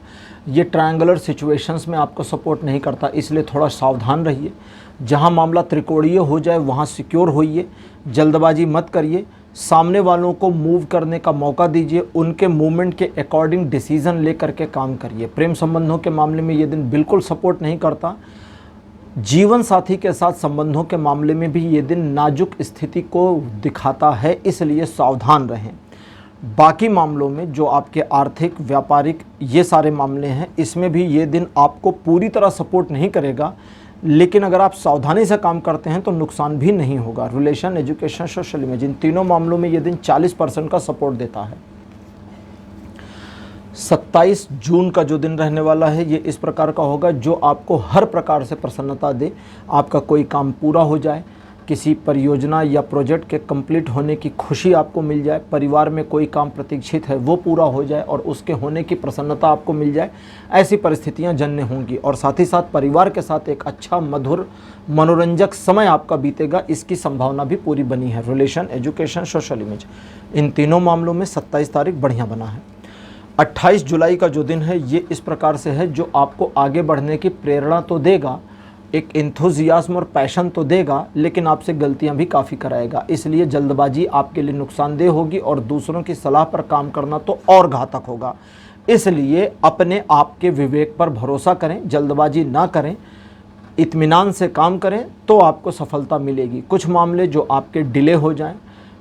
ये ट्रायंगुलर सिचुएशंस में आपको सपोर्ट नहीं करता, इसलिए थोड़ा सावधान रहिए। जहां मामला त्रिकोणीय हो जाए वहां सिक्योर होइए, जल्दबाजी मत करिए, सामने वालों को मूव करने का मौका दीजिए, उनके मूवमेंट के अकॉर्डिंग डिसीजन ले करके काम करिए। प्रेम संबंधों के मामले में ये दिन बिल्कुल सपोर्ट नहीं करता। जीवन साथी के साथ संबंधों के मामले में भी ये दिन नाजुक स्थिति को दिखाता है, इसलिए सावधान रहें। बाकी मामलों में जो आपके आर्थिक, व्यापारिक ये सारे मामले हैं, इसमें भी ये दिन आपको पूरी तरह सपोर्ट नहीं करेगा, लेकिन अगर आप सावधानी से काम करते हैं तो नुकसान भी नहीं होगा। रिलेशन, एजुकेशन, सोशल इमेज, इन तीनों मामलों में ये दिन 40% का सपोर्ट देता है। 27 जून का जो दिन रहने वाला है ये इस प्रकार का होगा जो आपको हर प्रकार से प्रसन्नता दे। आपका कोई काम पूरा हो जाए, किसी परियोजना या प्रोजेक्ट के कंप्लीट होने की खुशी आपको मिल जाए, परिवार में कोई काम प्रतीक्षित है वो पूरा हो जाए और उसके होने की प्रसन्नता आपको मिल जाए, ऐसी परिस्थितियां जन्य होंगी। और साथ ही साथ परिवार के साथ एक अच्छा, मधुर, मनोरंजक समय आपका बीतेगा, इसकी संभावना भी पूरी बनी है। रिलेशन, एजुकेशन, सोशल इमेज, इन तीनों मामलों में 27 तारीख बढ़िया बना है। 28 जुलाई का जो दिन है ये इस प्रकार से है जो आपको आगे बढ़ने की प्रेरणा तो देगा, एक एंथुजियाज्म और पैशन तो देगा, लेकिन आपसे गलतियां भी काफ़ी कराएगा। इसलिए जल्दबाजी आपके लिए नुकसानदेह होगी और दूसरों की सलाह पर काम करना तो और घातक होगा। इसलिए अपने आप के विवेक पर भरोसा करें, जल्दबाजी ना करें, इत्मीनान से काम करें तो आपको सफलता मिलेगी। कुछ मामले जो आपके डिले हो जाएं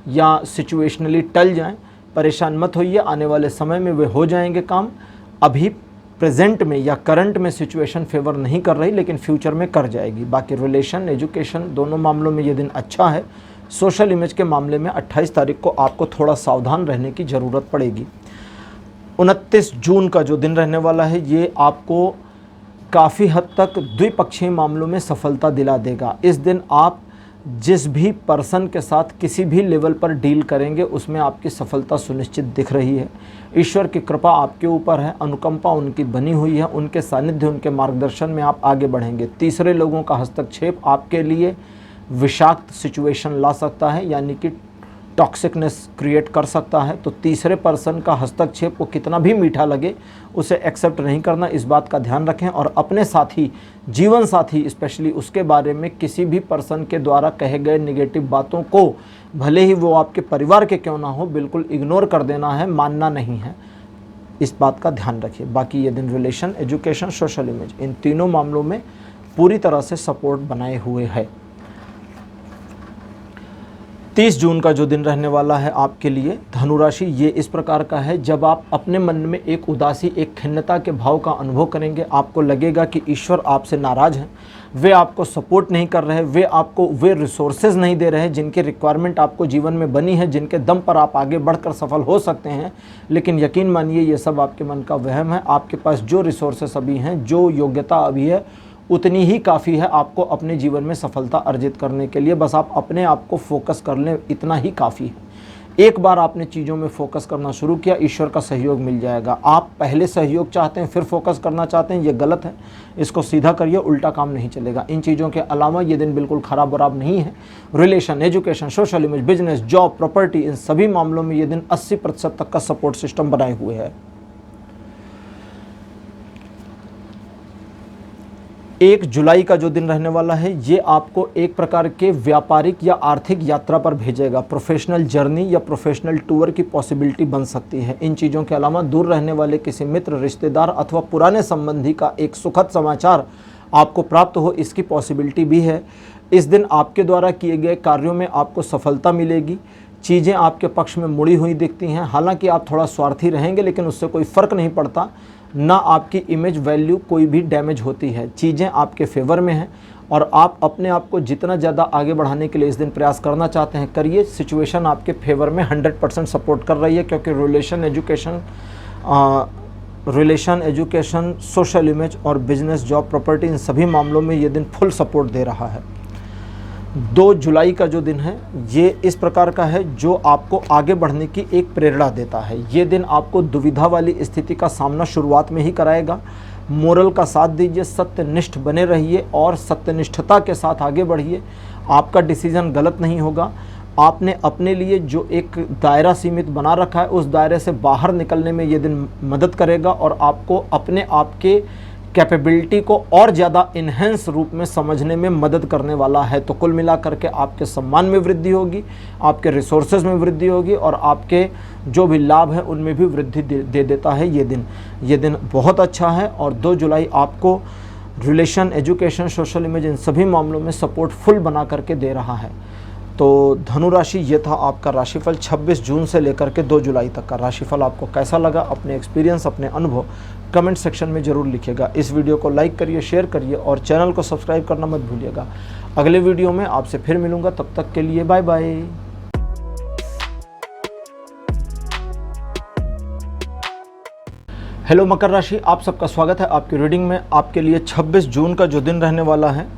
या सिचुएशनली टल जाएं, परेशान मत होइए, आने वाले समय में वे हो जाएंगे काम। अभी प्रेजेंट में या करंट में सिचुएशन फेवर नहीं कर रही, लेकिन फ्यूचर में कर जाएगी। बाकी रिलेशन, एजुकेशन दोनों मामलों में ये दिन अच्छा है। सोशल इमेज के मामले में 28 तारीख को आपको थोड़ा सावधान रहने की ज़रूरत पड़ेगी। 29 जून का जो दिन रहने वाला है ये आपको काफ़ी हद तक द्विपक्षीय मामलों में सफलता दिला देगा। इस दिन आप जिस भी पर्सन के साथ किसी भी लेवल पर डील करेंगे उसमें आपकी सफलता सुनिश्चित दिख रही है। ईश्वर की कृपा आपके ऊपर है, अनुकंपा उनकी बनी हुई है, उनके सानिध्य, उनके मार्गदर्शन में आप आगे बढ़ेंगे। तीसरे लोगों का हस्तक्षेप आपके लिए विषाक्त सिचुएशन ला सकता है, यानी कि टॉक्सिकनेस क्रिएट कर सकता है। तो तीसरे पर्सन का हस्तक्षेप को कितना भी मीठा लगे उसे एक्सेप्ट नहीं करना, इस बात का ध्यान रखें। और अपने साथी, जीवन साथी स्पेशली, उसके बारे में किसी भी पर्सन के द्वारा कहे गए नेगेटिव बातों को, भले ही वो आपके परिवार के क्यों ना हो, बिल्कुल इग्नोर कर देना है, मानना नहीं है। इस बात का ध्यान रखिए। बाकी ये दिन रिलेशन, एजुकेशन, सोशल इमेज, इन तीनों मामलों में पूरी तरह से सपोर्ट बनाए हुए है। 30 जून का जो दिन रहने वाला है आपके लिए धनु राशि, ये इस प्रकार का है जब आप अपने मन में एक उदासी, एक खिन्नता के भाव का अनुभव करेंगे। आपको लगेगा कि ईश्वर आपसे नाराज़ हैं, वे आपको सपोर्ट नहीं कर रहे, वे आपको वे रिसोर्सेज नहीं दे रहे जिनकी रिक्वायरमेंट आपको जीवन में बनी है, जिनके दम पर आप आगे बढ़कर सफल हो सकते हैं। लेकिन यकीन मानिए ये सब आपके मन का वहम है। आपके पास जो रिसोर्सेस अभी हैं, जो योग्यता अभी है, उतनी ही काफ़ी है आपको अपने जीवन में सफलता अर्जित करने के लिए। बस आप अपने आप को फोकस कर लें, इतना ही काफ़ी है। एक बार आपने चीज़ों में फोकस करना शुरू किया, ईश्वर का सहयोग मिल जाएगा। आप पहले सहयोग चाहते हैं फिर फोकस करना चाहते हैं, ये गलत है। इसको सीधा करिए, उल्टा काम नहीं चलेगा। इन चीज़ों के अलावा ये दिन बिल्कुल ख़राब बराब नहीं है। Relation, education, social image, business, job, property, इन सभी मामलों में ये दिन 80% तक का सपोर्ट सिस्टम बनाए हुए है। 1 जुलाई का जो दिन रहने वाला है ये आपको एक प्रकार के व्यापारिक या आर्थिक यात्रा पर भेजेगा। प्रोफेशनल जर्नी या प्रोफेशनल टूर की पॉसिबिलिटी बन सकती है। इन चीज़ों के अलावा दूर रहने वाले किसी मित्र, रिश्तेदार अथवा पुराने संबंधी का एक सुखद समाचार आपको प्राप्त हो, इसकी पॉसिबिलिटी भी है। इस दिन आपके द्वारा किए गए कार्यों में आपको सफलता मिलेगी। चीज़ें आपके पक्ष में मुड़ी हुई दिखती हैं। हालांकि आप थोड़ा स्वार्थी रहेंगे, लेकिन उससे कोई फ़र्क नहीं पड़ता, ना आपकी इमेज वैल्यू कोई भी डैमेज होती है। चीज़ें आपके फेवर में हैं और आप अपने आप को जितना ज़्यादा आगे बढ़ाने के लिए इस दिन प्रयास करना चाहते हैं, करिए। सिचुएशन आपके फेवर में 100% सपोर्ट कर रही है, क्योंकि रिलेशन, एजुकेशन, सोशल इमेज और बिजनेस, जॉब, प्रॉपर्टी, इन सभी मामलों में ये दिन फुल सपोर्ट दे रहा है। 2 जुलाई का जो दिन है ये इस प्रकार का है जो आपको आगे बढ़ने की एक प्रेरणा देता है। ये दिन आपको दुविधा वाली स्थिति का सामना शुरुआत में ही कराएगा। मोरल का साथ दीजिए, सत्यनिष्ठ बने रहिए और सत्यनिष्ठता के साथ आगे बढ़िए। आपका डिसीजन गलत नहीं होगा। आपने अपने लिए जो एक दायरा सीमित बना रखा है उस दायरे से बाहर निकलने में ये दिन मदद करेगा और आपको अपने आप के कैपेबिलिटी को और ज़्यादा इन्हेंस रूप में समझने में मदद करने वाला है। तो कुल मिलाकर के आपके सम्मान में वृद्धि होगी, आपके रिसोर्सेज में वृद्धि होगी और आपके जो भी लाभ है उनमें भी वृद्धि दे देता है ये दिन बहुत अच्छा है। और 2 जुलाई आपको रिलेशन, एजुकेशन, सोशल इमेज, इन सभी मामलों में सपोर्ट फुल बना करके दे रहा है। तो धनु राशि, ये था आपका राशिफल 26 जून से लेकर के 2 जुलाई तक का राशिफल। आपको कैसा लगा? अपने एक्सपीरियंस, अपने अनुभव कमेंट सेक्शन में ज़रूर लिखिएगा। इस वीडियो को लाइक करिए, शेयर करिए और चैनल को सब्सक्राइब करना मत भूलिएगा। अगले वीडियो में आपसे फिर मिलूँगा, तब तक के लिए बाय बाय। हेलो मकर राशि, आप सबका स्वागत है आपकी रीडिंग में। आपके लिए 26 जून का जो दिन रहने वाला है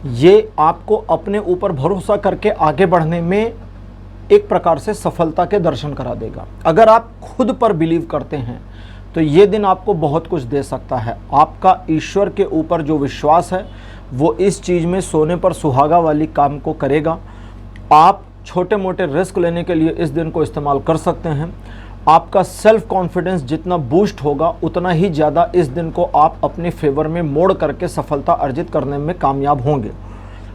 ये आपको अपने ऊपर भरोसा करके आगे बढ़ने में एक प्रकार से सफलता के दर्शन करा देगा। अगर आप खुद पर बिलीव करते हैं तो ये दिन आपको बहुत कुछ दे सकता है। आपका ईश्वर के ऊपर जो विश्वास है वो इस चीज़ में सोने पर सुहागा वाली काम को करेगा। आप छोटे मोटे रिस्क लेने के लिए इस दिन को इस्तेमाल कर सकते हैं। आपका सेल्फ कॉन्फिडेंस जितना बूस्ट होगा उतना ही ज़्यादा इस दिन को आप अपने फेवर में मोड़ करके सफलता अर्जित करने में कामयाब होंगे।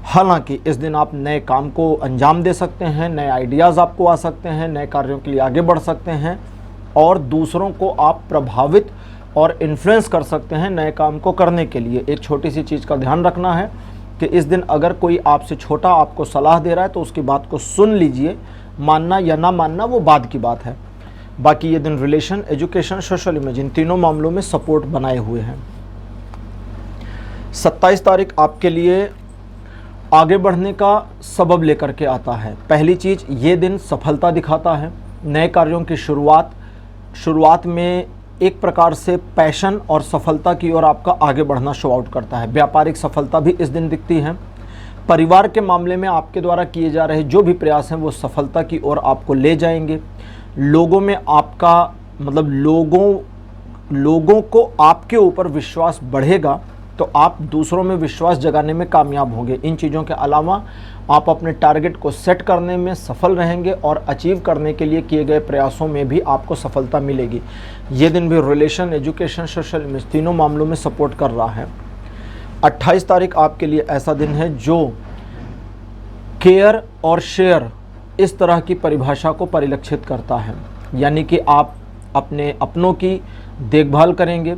हालांकि इस दिन आप नए काम को अंजाम दे सकते हैं, नए आइडियाज़ आपको आ सकते हैं, नए कार्यों के लिए आगे बढ़ सकते हैं और दूसरों को आप प्रभावित और इन्फ्लुएंस कर सकते हैं नए काम को करने के लिए। एक छोटी सी चीज़ का ध्यान रखना है कि इस दिन अगर कोई आपसे छोटा आपको सलाह दे रहा है तो उसकी बात को सुन लीजिए, मानना या ना मानना वो बाद की बात है। बाकी ये दिन relation, education, social image in तीनों मामलों में सपोर्ट बनाए हुए हैं। 27 तारीख आपके लिए आगे बढ़ने का सबब लेकर के आता है। पहली चीज़, ये दिन सफलता दिखाता है। नए कार्यों की शुरुआत में एक प्रकार से पैशन और सफलता की ओर आपका आगे बढ़ना शो आउट करता है। व्यापारिक सफलता भी इस दिन दिखती है। परिवार के मामले में आपके द्वारा किए जा रहे जो भी प्रयास हैं वो सफलता की ओर आपको ले जाएंगे। लोगों में आपका मतलब लोगों को आपके ऊपर विश्वास बढ़ेगा तो आप दूसरों में विश्वास जगाने में कामयाब होंगे। इन चीज़ों के अलावा आप अपने टारगेट को सेट करने में सफल रहेंगे और अचीव करने के लिए किए गए प्रयासों में भी आपको सफलता मिलेगी। ये दिन भी रिलेशन, एजुकेशन, सोशल इमेज तीनों मामलों में सपोर्ट कर रहा है। 28 तारीख आपके लिए ऐसा दिन है जो केयर और शेयर इस तरह की परिभाषा को परिलक्षित करता है, यानी कि आप अपने अपनों की देखभाल करेंगे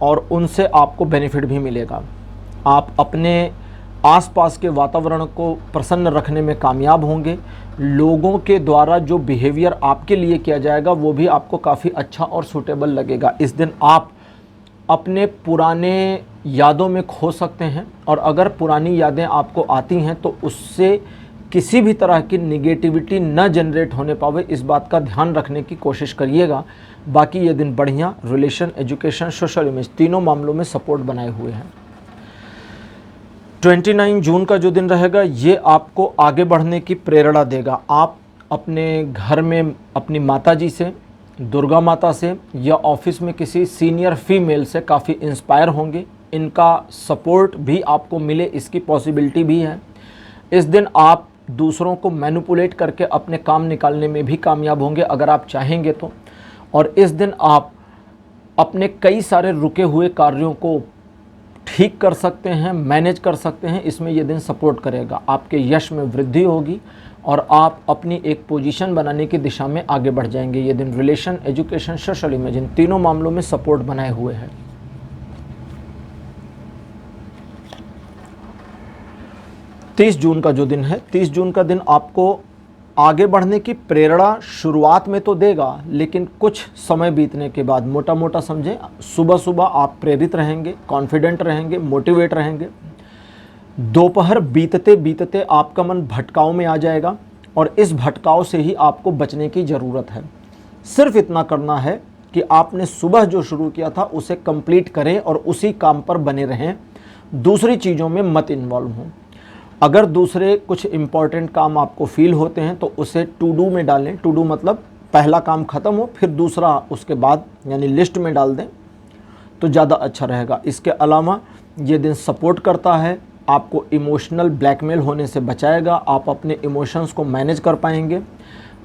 और उनसे आपको बेनिफिट भी मिलेगा। आप अपने आसपास के वातावरण को प्रसन्न रखने में कामयाब होंगे। लोगों के द्वारा जो बिहेवियर आपके लिए किया जाएगा वो भी आपको काफ़ी अच्छा और सूटेबल लगेगा। इस दिन आप अपने पुराने यादों में खो सकते हैं और अगर पुरानी यादें आपको आती हैं तो उससे किसी भी तरह की निगेटिविटी न जनरेट होने पावे, इस बात का ध्यान रखने की कोशिश करिएगा। बाकी ये दिन बढ़िया रिलेशन, एजुकेशन, सोशल इमेज तीनों मामलों में सपोर्ट बनाए हुए हैं। 29 जून का जो दिन रहेगा ये आपको आगे बढ़ने की प्रेरणा देगा। आप अपने घर में अपनी माताजी से, दुर्गा माता से या ऑफिस में किसी सीनियर फीमेल से काफ़ी इंस्पायर होंगे। इनका सपोर्ट भी आपको मिले इसकी पॉसिबिलिटी भी है। इस दिन आप दूसरों को मैनिपुलेट करके अपने काम निकालने में भी कामयाब होंगे अगर आप चाहेंगे तो। और इस दिन आप अपने कई सारे रुके हुए कार्यों को ठीक कर सकते हैं, मैनेज कर सकते हैं। इसमें यह दिन सपोर्ट करेगा। आपके यश में वृद्धि होगी और आप अपनी एक पोजीशन बनाने की दिशा में आगे बढ़ जाएंगे। ये दिन relation, education, social image in तीनों मामलों में सपोर्ट बनाए हुए हैं। 30 जून का जो दिन है, 30 जून का दिन आपको आगे बढ़ने की प्रेरणा शुरुआत में तो देगा, लेकिन कुछ समय बीतने के बाद, मोटा मोटा समझें, सुबह सुबह आप प्रेरित रहेंगे, कॉन्फिडेंट रहेंगे, मोटिवेट रहेंगे। दोपहर बीतते बीतते आपका मन भटकाव में आ जाएगा और इस भटकाव से ही आपको बचने की ज़रूरत है। सिर्फ इतना करना है कि आपने सुबह जो शुरू किया था उसे कंप्लीट करें और उसी काम पर बने रहें, दूसरी चीज़ों में मत इन्वॉल्व हों। अगर दूसरे कुछ इम्पॉर्टेंट काम आपको फील होते हैं तो उसे टू डू में डालें। टू डू मतलब पहला काम ख़त्म हो फिर दूसरा उसके बाद, यानी लिस्ट में डाल दें तो ज़्यादा अच्छा रहेगा। इसके अलावा ये दिन सपोर्ट करता है, आपको इमोशनल ब्लैकमेल होने से बचाएगा। आप अपने इमोशंस को मैनेज कर पाएंगे।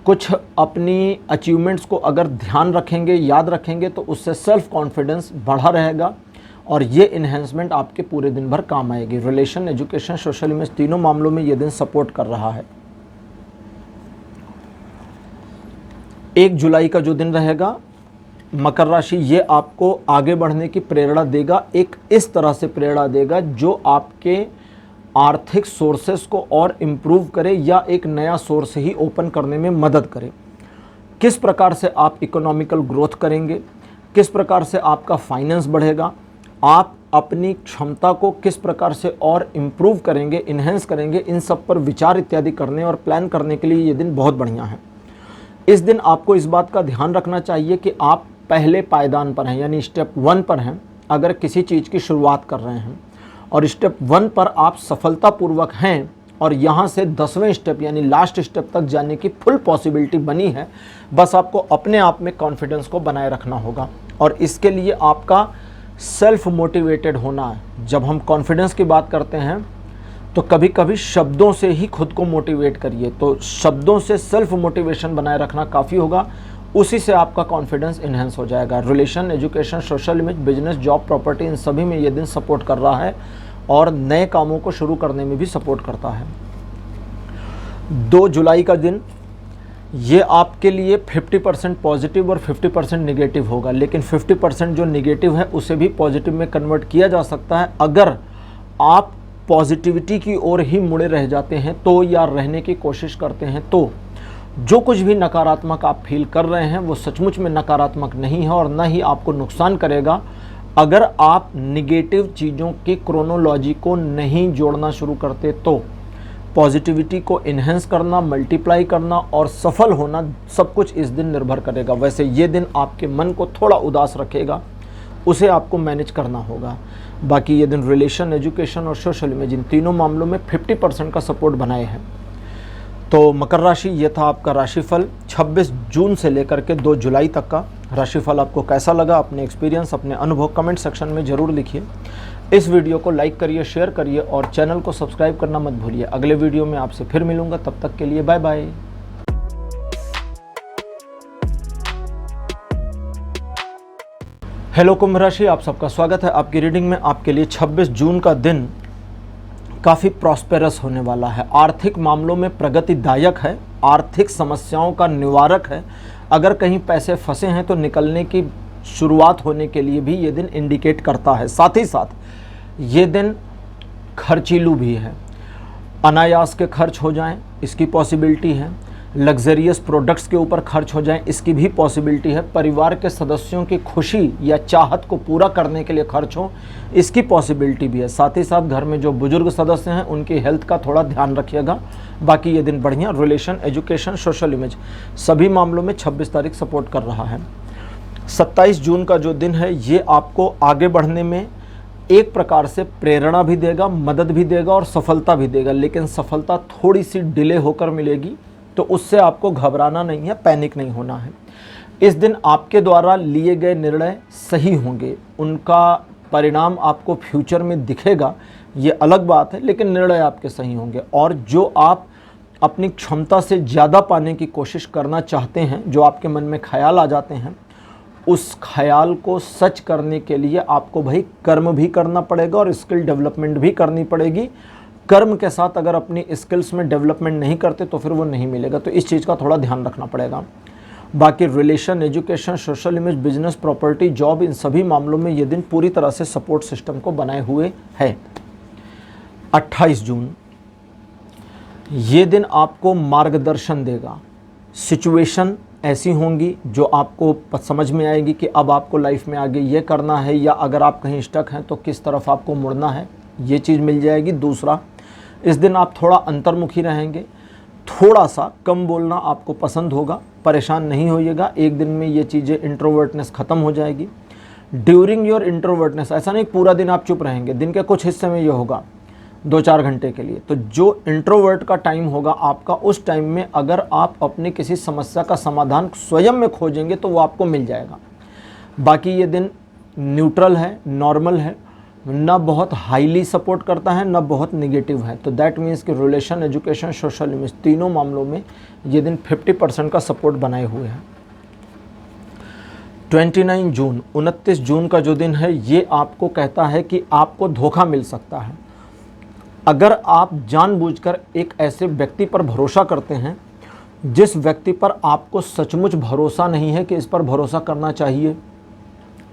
कुछ अपनी अचीवमेंट्स को अगर ध्यान रखेंगे, याद रखेंगे तो उससे सेल्फ कॉन्फिडेंस बढ़ा रहेगा और ये इन्हेंसमेंट आपके पूरे दिन भर काम आएगी। रिलेशन, एजुकेशन, सोशल इमेज तीनों मामलों में ये दिन सपोर्ट कर रहा है। 1 जुलाई का जो दिन रहेगा मकर राशि, ये आपको आगे बढ़ने की प्रेरणा देगा। एक इस तरह से प्रेरणा देगा जो आपके आर्थिक सोर्सेस को और इम्प्रूव करे या एक नया सोर्स ही ओपन करने में मदद करे। किस प्रकार से आप इकोनॉमिकल ग्रोथ करेंगे, किस प्रकार से आपका फाइनेंस बढ़ेगा, आप अपनी क्षमता को किस प्रकार से और इम्प्रूव करेंगे, इन्हेंस करेंगे, इन सब पर विचार इत्यादि करने और प्लान करने के लिए ये दिन बहुत बढ़िया है। इस दिन आपको इस बात का ध्यान रखना चाहिए कि आप पहले पायदान पर हैं, यानी स्टेप 1 पर हैं। अगर किसी चीज़ की शुरुआत कर रहे हैं और स्टेप 1 पर आप सफलतापूर्वक हैं और यहाँ से 10वें स्टेप यानी लास्ट स्टेप तक जाने की फुल पॉसिबिलिटी बनी है, बस आपको अपने आप में कॉन्फिडेंस को बनाए रखना होगा। और इसके लिए आपका सेल्फ मोटिवेटेड होना है। जब हम कॉन्फिडेंस की बात करते हैं तो कभी कभी शब्दों से ही खुद को मोटिवेट करिए। तो शब्दों से सेल्फ मोटिवेशन बनाए रखना काफ़ी होगा उसी से आपका कॉन्फिडेंस इन्हेंस हो जाएगा। Relation, education, social image, business, job, property, इन सभी में ये दिन सपोर्ट कर रहा है और नए कामों को शुरू करने में भी सपोर्ट करता है। 2 जुलाई का दिन ये आपके लिए 50% पॉजिटिव और 50% नेगेटिव होगा, लेकिन 50% जो नेगेटिव है उसे भी पॉजिटिव में कन्वर्ट किया जा सकता है अगर आप पॉजिटिविटी की ओर ही मुड़े रह जाते हैं तो, या रहने की कोशिश करते हैं तो। जो कुछ भी नकारात्मक आप फील कर रहे हैं वो सचमुच में नकारात्मक नहीं है और न ही आपको नुकसान करेगा अगर आप निगेटिव चीज़ों की क्रोनोलॉजी को नहीं जोड़ना शुरू करते तो। पॉजिटिविटी को इन्हेंस करना, मल्टीप्लाई करना और सफल होना सब कुछ इस दिन निर्भर करेगा। वैसे ये दिन आपके मन को थोड़ा उदास रखेगा, उसे आपको मैनेज करना होगा। बाकी ये दिन रिलेशन, एजुकेशन और सोशल इमेज, इन तीनों मामलों में 50% का सपोर्ट बनाए हैं। तो मकर राशि, ये था आपका राशिफल 26 जून से लेकर के 2 जुलाई तक का। राशिफल आपको कैसा लगा, अपने एक्सपीरियंस, अपने अनुभव कमेंट सेक्शन में ज़रूर लिखिए। इस वीडियो को लाइक करिए, शेयर करिए और चैनल को सब्सक्राइब करना मत भूलिए। अगले वीडियो में आपसे फिर मिलूंगा, तब तक के लिए बाय बाय। हेलो कुंभ राशि, आप सबका स्वागत है आपकी रीडिंग में। आपके लिए 26 जून का दिन काफ़ी प्रॉस्पेरस होने वाला है। आर्थिक मामलों में प्रगतिदायक है, आर्थिक समस्याओं का निवारक है। अगर कहीं पैसे फंसे हैं तो निकलने की शुरुआत होने के लिए भी ये दिन इंडिकेट करता है। साथ ही साथ ये दिन खर्चीलू भी है, अनायास के खर्च हो जाएं इसकी पॉसिबिलिटी है। लग्जरियस प्रोडक्ट्स के ऊपर खर्च हो जाएं इसकी भी पॉसिबिलिटी है। परिवार के सदस्यों की खुशी या चाहत को पूरा करने के लिए खर्च हो, इसकी पॉसिबिलिटी भी है। साथ ही साथ घर में जो बुजुर्ग सदस्य हैं उनकी हेल्थ का थोड़ा ध्यान रखिएगा। बाकी ये दिन बढ़िया। रिलेशन, एजुकेशन, सोशल इमेज, सभी मामलों में 26 तारीख सपोर्ट कर रहा है। 27 जून का जो दिन है ये आपको आगे बढ़ने में एक प्रकार से प्रेरणा भी देगा, मदद भी देगा और सफलता भी देगा, लेकिन सफलता थोड़ी सी डिले होकर मिलेगी, तो उससे आपको घबराना नहीं है, पैनिक नहीं होना है। इस दिन आपके द्वारा लिए गए निर्णय सही होंगे, उनका परिणाम आपको फ्यूचर में दिखेगा, ये अलग बात है, लेकिन निर्णय आपके सही होंगे। और जो आप अपनी क्षमता से ज़्यादा पाने की कोशिश करना चाहते हैं, जो आपके मन में ख्याल आ जाते हैं, उस ख्याल को सच करने के लिए आपको भाई कर्म भी करना पड़ेगा और स्किल डेवलपमेंट भी करनी पड़ेगी। कर्म के साथ अगर अपनी स्किल्स में डेवलपमेंट नहीं करते तो फिर वो नहीं मिलेगा, तो इस चीज़ का थोड़ा ध्यान रखना पड़ेगा। बाकी relation, education, social image, business, property, job, इन सभी मामलों में ये दिन पूरी तरह से सपोर्ट सिस्टम को बनाए हुए है। 28 जून ये दिन आपको मार्गदर्शन देगा। सिचुएशन ऐसी होंगी जो आपको समझ में आएगी कि अब आपको लाइफ में आगे ये करना है, या अगर आप कहीं स्टक हैं तो किस तरफ आपको मुड़ना है, ये चीज़ मिल जाएगी। दूसरा, इस दिन आप थोड़ा अंतर्मुखी रहेंगे, थोड़ा सा कम बोलना आपको पसंद होगा, परेशान नहीं होइएगा। एक दिन में ये चीज़ें, इंट्रोवर्टनेस ख़त्म हो जाएगी। ड्यूरिंग योर इंट्रोवर्टनेस, ऐसा नहीं पूरा दिन आप चुप रहेंगे, दिन के कुछ हिस्से में ये होगा 2-4 घंटे के लिए। तो जो इंट्रोवर्ट का टाइम होगा आपका, उस टाइम में अगर आप अपनी किसी समस्या का समाधान स्वयं में खोजेंगे तो वो आपको मिल जाएगा। बाकी ये दिन न्यूट्रल है, नॉर्मल है, ना बहुत हाईली सपोर्ट करता है ना बहुत नेगेटिव है। तो दैट मीन्स कि रिलेशन, एजुकेशन, सोशल इमेज, तीनों मामलों में ये दिन 50% का सपोर्ट बनाए हुए हैं। 29 जून, 29 जून का जो दिन है ये आपको कहता है कि आपको धोखा मिल सकता है। अगर आप जानबूझकर एक ऐसे व्यक्ति पर भरोसा करते हैं जिस व्यक्ति पर आपको सचमुच भरोसा नहीं है कि इस पर भरोसा करना चाहिए,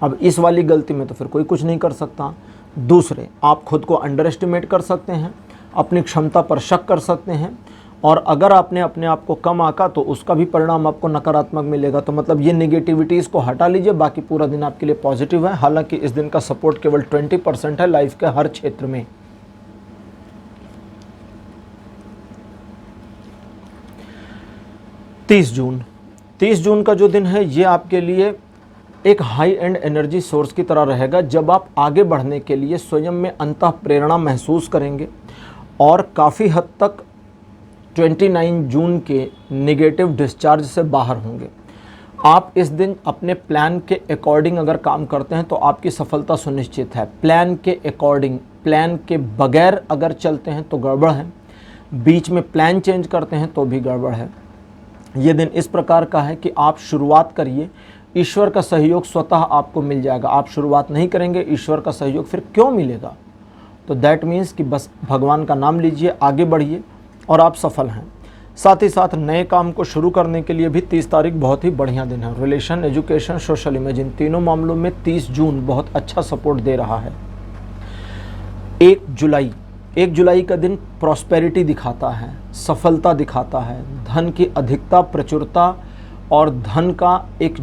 अब इस वाली गलती में तो फिर कोई कुछ नहीं कर सकता। दूसरे, आप खुद को अंडर एस्टिमेट कर सकते हैं, अपनी क्षमता पर शक कर सकते हैं, और अगर आपने अपने आप को कम आंका तो उसका भी परिणाम आपको नकारात्मक मिलेगा। तो मतलब ये नेगेटिविटीज़ को हटा लीजिए, बाकी पूरा दिन आपके लिए पॉजिटिव है। हालांकि इस दिन का सपोर्ट केवल 20% है लाइफ के हर क्षेत्र में। 30 जून का जो दिन है ये आपके लिए एक हाई एंड एनर्जी सोर्स की तरह रहेगा, जब आप आगे बढ़ने के लिए स्वयं में अंतः प्रेरणा महसूस करेंगे और काफ़ी हद तक 29 जून के नेगेटिव डिस्चार्ज से बाहर होंगे। आप इस दिन अपने प्लान के अकॉर्डिंग अगर काम करते हैं तो आपकी सफलता सुनिश्चित है। प्लान के अकॉर्डिंग, प्लान के बगैर अगर चलते हैं तो गड़बड़ है, बीच में प्लान चेंज करते हैं तो भी गड़बड़ है। ये दिन इस प्रकार का है कि आप शुरुआत करिए, ईश्वर का सहयोग स्वतः आपको मिल जाएगा। आप शुरुआत नहीं करेंगे, ईश्वर का सहयोग फिर क्यों मिलेगा? तो दैट मीन्स कि बस भगवान का नाम लीजिए, आगे बढ़िए और आप सफल हैं। साथ ही साथ नए काम को शुरू करने के लिए भी 30 तारीख बहुत ही बढ़िया दिन है। रिलेशन, एजुकेशन, सोशल इमेज, इन तीनों मामलों में 30 जून बहुत अच्छा सपोर्ट दे रहा है। 1 जुलाई का दिन प्रॉस्पेरिटी दिखाता है, सफलता दिखाता है, धन की अधिकता, प्रचुरता और धन का एक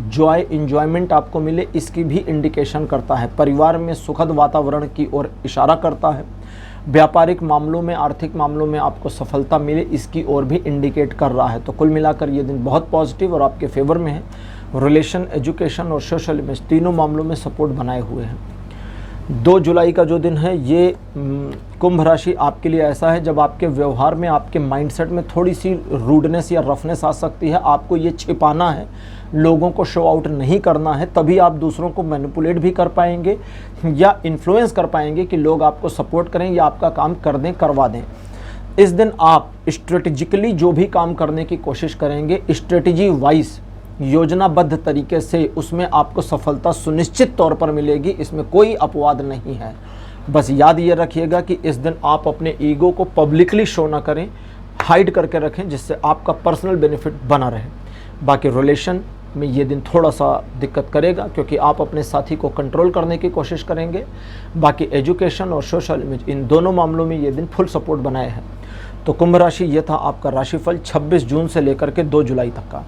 इंजॉयमेंट आपको मिले, इसकी भी इंडिकेशन करता है। परिवार में सुखद वातावरण की ओर इशारा करता है। व्यापारिक मामलों में, आर्थिक मामलों में आपको सफलता मिले, इसकी ओर भी इंडिकेट कर रहा है। तो कुल मिलाकर ये दिन बहुत पॉजिटिव और आपके फेवर में है। रिलेशन, एजुकेशन और सोशल इमेज तीनों मामलों में सपोर्ट बनाए हुए हैं। 2 जुलाई का जो दिन है ये कुंभ राशि आपके लिए ऐसा है जब आपके व्यवहार में, आपके माइंडसेट में थोड़ी सी रूडनेस या रफनेस आ सकती है। आपको ये छिपाना है, लोगों को शो आउट नहीं करना है, तभी आप दूसरों को मैनिपुलेट भी कर पाएंगे या इन्फ्लुएंस कर पाएंगे कि लोग आपको सपोर्ट करें या आपका काम कर दें, करवा दें। इस दिन आप स्ट्रेटेजिकली जो भी काम करने की कोशिश करेंगे, स्ट्रेटेजी वाइज, योजनाबद्ध तरीके से, उसमें आपको सफलता सुनिश्चित तौर पर मिलेगी। इसमें कोई अपवाद नहीं है। बस याद ये रखिएगा कि इस दिन आप अपने ईगो को पब्लिकली शो ना करें, हाइड करके रखें, जिससे आपका पर्सनल बेनिफिट बना रहे। बाकी रिलेशन में ये दिन थोड़ा सा दिक्कत करेगा क्योंकि आप अपने साथी को कंट्रोल करने की कोशिश करेंगे। बाकी एजुकेशन और सोशल इमेज, इन दोनों मामलों में ये दिन फुल सपोर्ट बनाए हैं। तो कुंभ राशि, ये था आपका राशिफल 26 जून से लेकर के 2 जुलाई तक का।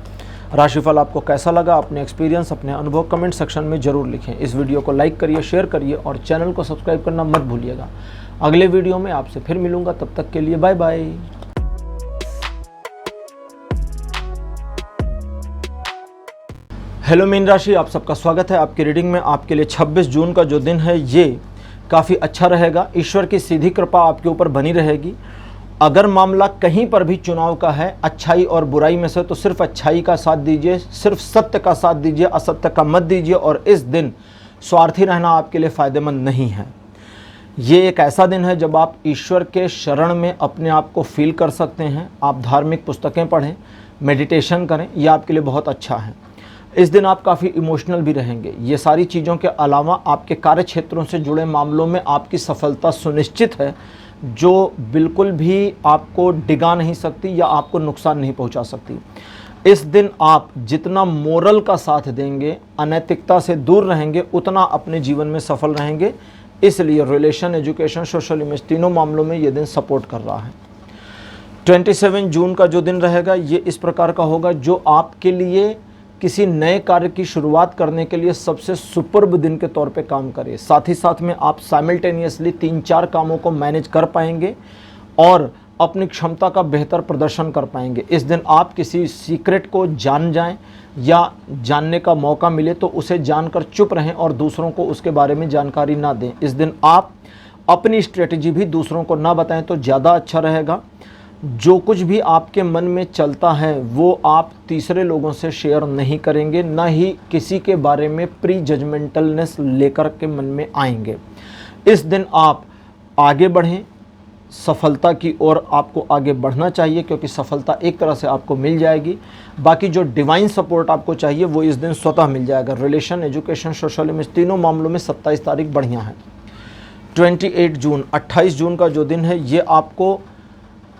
राशिफल आपको कैसा लगा, अपने एक्सपीरियंस, अपने अनुभव कमेंट सेक्शन में ज़रूर लिखें। इस वीडियो को लाइक करिए, शेयर करिए और चैनल को सब्सक्राइब करना मत भूलिएगा। अगले वीडियो में आपसे फिर मिलूंगा, तब तक के लिए बाय बाय। हेलो मीन राशि, आप सबका स्वागत है आपकी रीडिंग में। आपके लिए 26 जून का जो दिन है ये काफ़ी अच्छा रहेगा। ईश्वर की सीधी कृपा आपके ऊपर बनी रहेगी। अगर मामला कहीं पर भी चुनाव का है, अच्छाई और बुराई में से, तो सिर्फ अच्छाई का साथ दीजिए, सिर्फ सत्य का साथ दीजिए, असत्य का मत दीजिए। और इस दिन स्वार्थी रहना आपके लिए फ़ायदेमंद नहीं है। ये एक ऐसा दिन है जब आप ईश्वर के शरण में अपने आप को फील कर सकते हैं। आप धार्मिक पुस्तकें पढ़ें, मेडिटेशन करें, यह आपके लिए बहुत अच्छा है। इस दिन आप काफ़ी इमोशनल भी रहेंगे। ये सारी चीज़ों के अलावा आपके कार्य क्षेत्रों से जुड़े मामलों में आपकी सफलता सुनिश्चित है, जो बिल्कुल भी आपको डिगा नहीं सकती या आपको नुकसान नहीं पहुंचा सकती। इस दिन आप जितना मोरल का साथ देंगे, अनैतिकता से दूर रहेंगे, उतना अपने जीवन में सफल रहेंगे। इसलिए रिलेशन, एजुकेशन, सोशल इमेज तीनों मामलों में ये दिन सपोर्ट कर रहा है। 27 जून का जो दिन रहेगा ये इस प्रकार का होगा, जो आपके लिए किसी नए कार्य की शुरुआत करने के लिए सबसे सुपर्ब दिन के तौर पे काम करे। साथ ही साथ में आप साइमल्टेनियसली 3-4 कामों को मैनेज कर पाएंगे और अपनी क्षमता का बेहतर प्रदर्शन कर पाएंगे। इस दिन आप किसी सीक्रेट को जान जाएं या जानने का मौका मिले तो उसे जानकर चुप रहें और दूसरों को उसके बारे में जानकारी ना दें। इस दिन आप अपनी स्ट्रेटजी भी दूसरों को ना बताएं तो ज़्यादा अच्छा रहेगा। जो कुछ भी आपके मन में चलता है वो आप तीसरे लोगों से शेयर नहीं करेंगे, ना ही किसी के बारे में प्री जजमेंटलनेस लेकर के मन में आएंगे। इस दिन आप आगे बढ़ें, सफलता की ओर आपको आगे बढ़ना चाहिए क्योंकि सफलता एक तरह से आपको मिल जाएगी। बाकी जो डिवाइन सपोर्ट आपको चाहिए वो इस दिन स्वतः मिल जाएगा। रिलेशन, एजुकेशन, सोशल इमेज तीनों मामलों में 27 तारीख बढ़िया है। 28 जून का जो दिन है ये आपको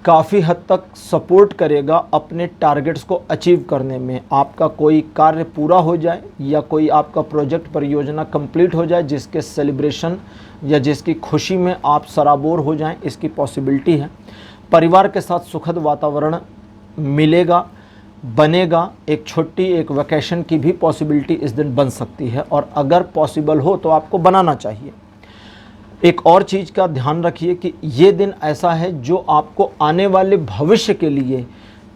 काफ़ी हद तक सपोर्ट करेगा अपने टारगेट्स को अचीव करने में। आपका कोई कार्य पूरा हो जाए या कोई आपका प्रोजेक्ट, परियोजना कंप्लीट हो जाए जिसके सेलिब्रेशन या जिसकी खुशी में आप सराबोर हो जाएं, इसकी पॉसिबिलिटी है। परिवार के साथ सुखद वातावरण मिलेगा, बनेगा। एक छुट्टी, एक वैकेशन की भी पॉसिबिलिटी इस दिन बन सकती है और अगर पॉसिबल हो तो आपको बनाना चाहिए। एक और चीज़ का ध्यान रखिए कि ये दिन ऐसा है जो आपको आने वाले भविष्य के लिए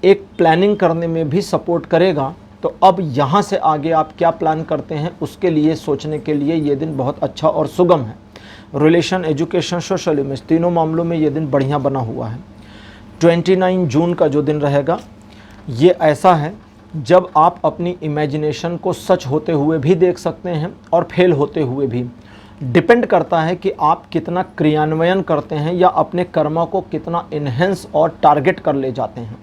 एक प्लानिंग करने में भी सपोर्ट करेगा। तो अब यहाँ से आगे आप क्या प्लान करते हैं उसके लिए सोचने के लिए ये दिन बहुत अच्छा और सुगम है। रिलेशन, एजुकेशन, सोशल इमेज तीनों मामलों में ये दिन बढ़िया बना हुआ है। 29 जून का जो दिन रहेगा ये ऐसा है जब आप अपनी इमेजिनेशन को सच होते हुए भी देख सकते हैं और फेल होते हुए भी। डिपेंड करता है कि आप कितना क्रियान्वयन करते हैं या अपने कर्मा को कितना इन्हेंस और टारगेट कर ले जाते हैं।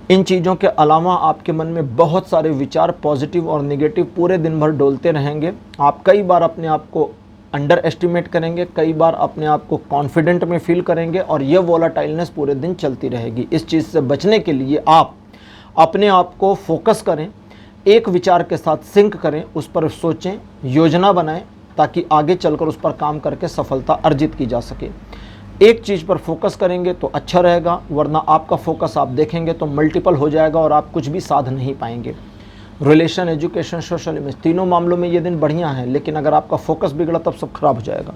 इन चीज़ों के अलावा आपके मन में बहुत सारे विचार पॉजिटिव और नेगेटिव पूरे दिन भर डोलते रहेंगे। आप कई बार अपने आप को अंडर एस्टिमेट करेंगे, कई बार अपने आप को कॉन्फिडेंट में फील करेंगे और यह वोलाटाइलनेस पूरे दिन चलती रहेगी। इस चीज़ से बचने के लिए आप अपने आप को फोकस करें, एक विचार के साथ सिंक करें, उस पर सोचें, योजना बनाएं ताकि आगे चलकर उस पर काम करके सफलता अर्जित की जा सके। एक चीज़ पर फोकस करेंगे तो अच्छा रहेगा, वरना आपका फोकस आप देखेंगे तो मल्टीपल हो जाएगा और आप कुछ भी साध नहीं पाएंगे। रिलेशन, एजुकेशन, सोशल इमेज, तीनों मामलों में ये दिन बढ़िया है, लेकिन अगर आपका फोकस बिगड़ा तब सब खराब हो जाएगा।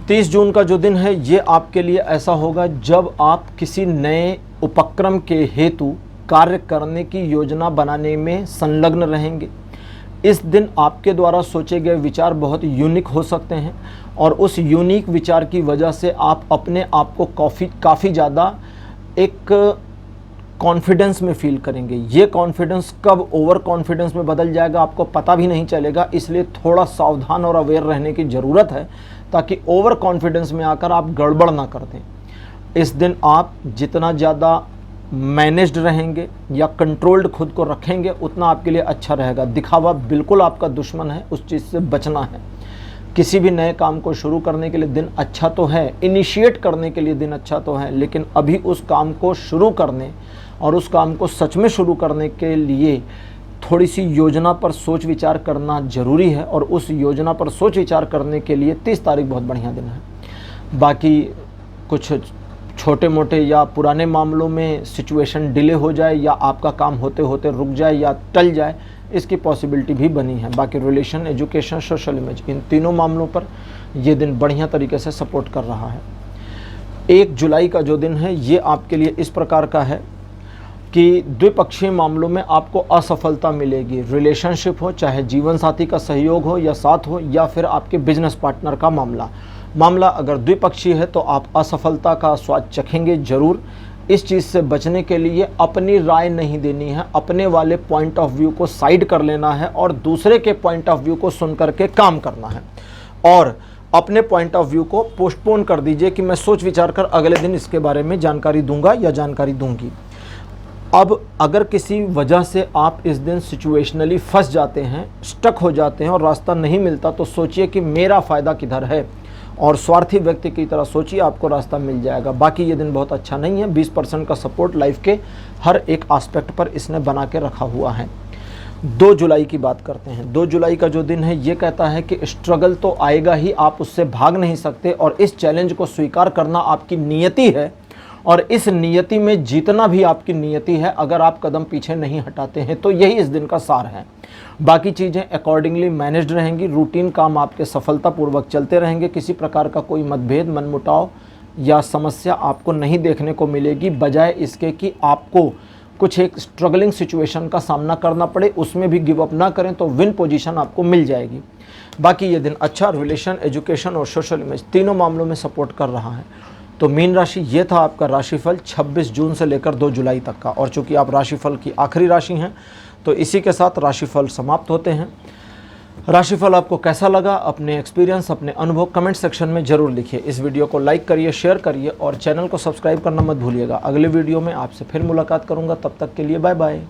30 जून का जो दिन है ये आपके लिए ऐसा होगा जब आप किसी नए उपक्रम के हेतु कार्य करने की योजना बनाने में संलग्न रहेंगे। इस दिन आपके द्वारा सोचे गए विचार बहुत यूनिक हो सकते हैं और उस यूनिक विचार की वजह से आप अपने आप को काफ़ी ज़्यादा एक कॉन्फिडेंस में फील करेंगे। ये कॉन्फिडेंस कब ओवर कॉन्फिडेंस में बदल जाएगा आपको पता भी नहीं चलेगा, इसलिए थोड़ा सावधान और अवेयर रहने की ज़रूरत है ताकि ओवर कॉन्फिडेंस में आकर आप गड़बड़ ना कर दें। इस दिन आप जितना ज़्यादा मैनेज्ड रहेंगे या कंट्रोल्ड खुद को रखेंगे उतना आपके लिए अच्छा रहेगा। दिखावा बिल्कुल आपका दुश्मन है, उस चीज़ से बचना है। किसी भी नए काम को शुरू करने के लिए दिन अच्छा तो है, इनिशिएट करने के लिए दिन अच्छा तो है, लेकिन अभी उस काम को शुरू करने और उस काम को सच में शुरू करने के लिए थोड़ी सी योजना पर सोच विचार करना ज़रूरी है और उस योजना पर सोच विचार करने के लिए 30 तारीख बहुत बढ़िया दिन है। बाकी कुछ छोटे मोटे या पुराने मामलों में सिचुएशन डिले हो जाए या आपका काम होते होते रुक जाए या टल जाए, इसकी पॉसिबिलिटी भी बनी है। बाकी रिलेशन, एजुकेशन, सोशल इमेज, इन तीनों मामलों पर यह दिन बढ़िया तरीके से सपोर्ट कर रहा है। 1 जुलाई का जो दिन है ये आपके लिए इस प्रकार का है कि द्विपक्षीय मामलों में आपको असफलता मिलेगी। रिलेशनशिप हो, चाहे जीवन साथी का सहयोग हो या साथ हो, या फिर आपके बिजनेस पार्टनर का मामला अगर द्विपक्षीय है तो आप असफलता का स्वाद चखेंगे जरूर। इस चीज़ से बचने के लिए अपनी राय नहीं देनी है, अपने वाले पॉइंट ऑफ व्यू को साइड कर लेना है और दूसरे के पॉइंट ऑफ व्यू को सुन करके काम करना है। और अपने पॉइंट ऑफ व्यू को पोस्टपोन कर दीजिए कि मैं सोच विचार कर अगले दिन इसके बारे में जानकारी दूंगा या जानकारी दूंगी। अब अगर किसी वजह से आप इस दिन सिचुएशनली फंस जाते हैं, स्टक हो जाते हैं और रास्ता नहीं मिलता, तो सोचिए कि मेरा फ़ायदा किधर है और स्वार्थी व्यक्ति की तरह सोचिए, आपको रास्ता मिल जाएगा। बाकी ये दिन बहुत अच्छा नहीं है। 20% का सपोर्ट लाइफ के हर एक एस्पेक्ट पर इसने बना के रखा हुआ है। 2 जुलाई की बात करते हैं। 2 जुलाई का जो दिन है ये कहता है कि स्ट्रगल तो आएगा ही, आप उससे भाग नहीं सकते और इस चैलेंज को स्वीकार करना आपकी नियति है और इस नियति में जीतना भी आपकी नियति है। अगर आप कदम पीछे नहीं हटाते हैं तो यही इस दिन का सार है। बाकी चीज़ें अकॉर्डिंगली मैनेज्ड रहेंगी, रूटीन काम आपके सफलतापूर्वक चलते रहेंगे। किसी प्रकार का कोई मतभेद, मनमुटाव या समस्या आपको नहीं देखने को मिलेगी। बजाय इसके कि आपको कुछ एक स्ट्रगलिंग सिचुएशन का सामना करना पड़े, उसमें भी गिव अप ना करें तो विन पोजीशन आपको मिल जाएगी। बाकी ये दिन अच्छा रिलेशन, एजुकेशन और सोशल इमेज तीनों मामलों में सपोर्ट कर रहा है। तो मीन राशि ये था आपका राशिफल 26 जून से लेकर 2 जुलाई तक का। और चूंकि आप राशिफल की आखिरी राशि हैं तो इसी के साथ राशिफल समाप्त होते हैं। राशिफल आपको कैसा लगा, अपने एक्सपीरियंस, अपने अनुभव कमेंट सेक्शन में ज़रूर लिखिए। इस वीडियो को लाइक करिए, शेयर करिए और चैनल को सब्सक्राइब करना मत भूलिएगा। अगले वीडियो में आपसे फिर मुलाकात करूंगा, तब तक के लिए बाय बाय।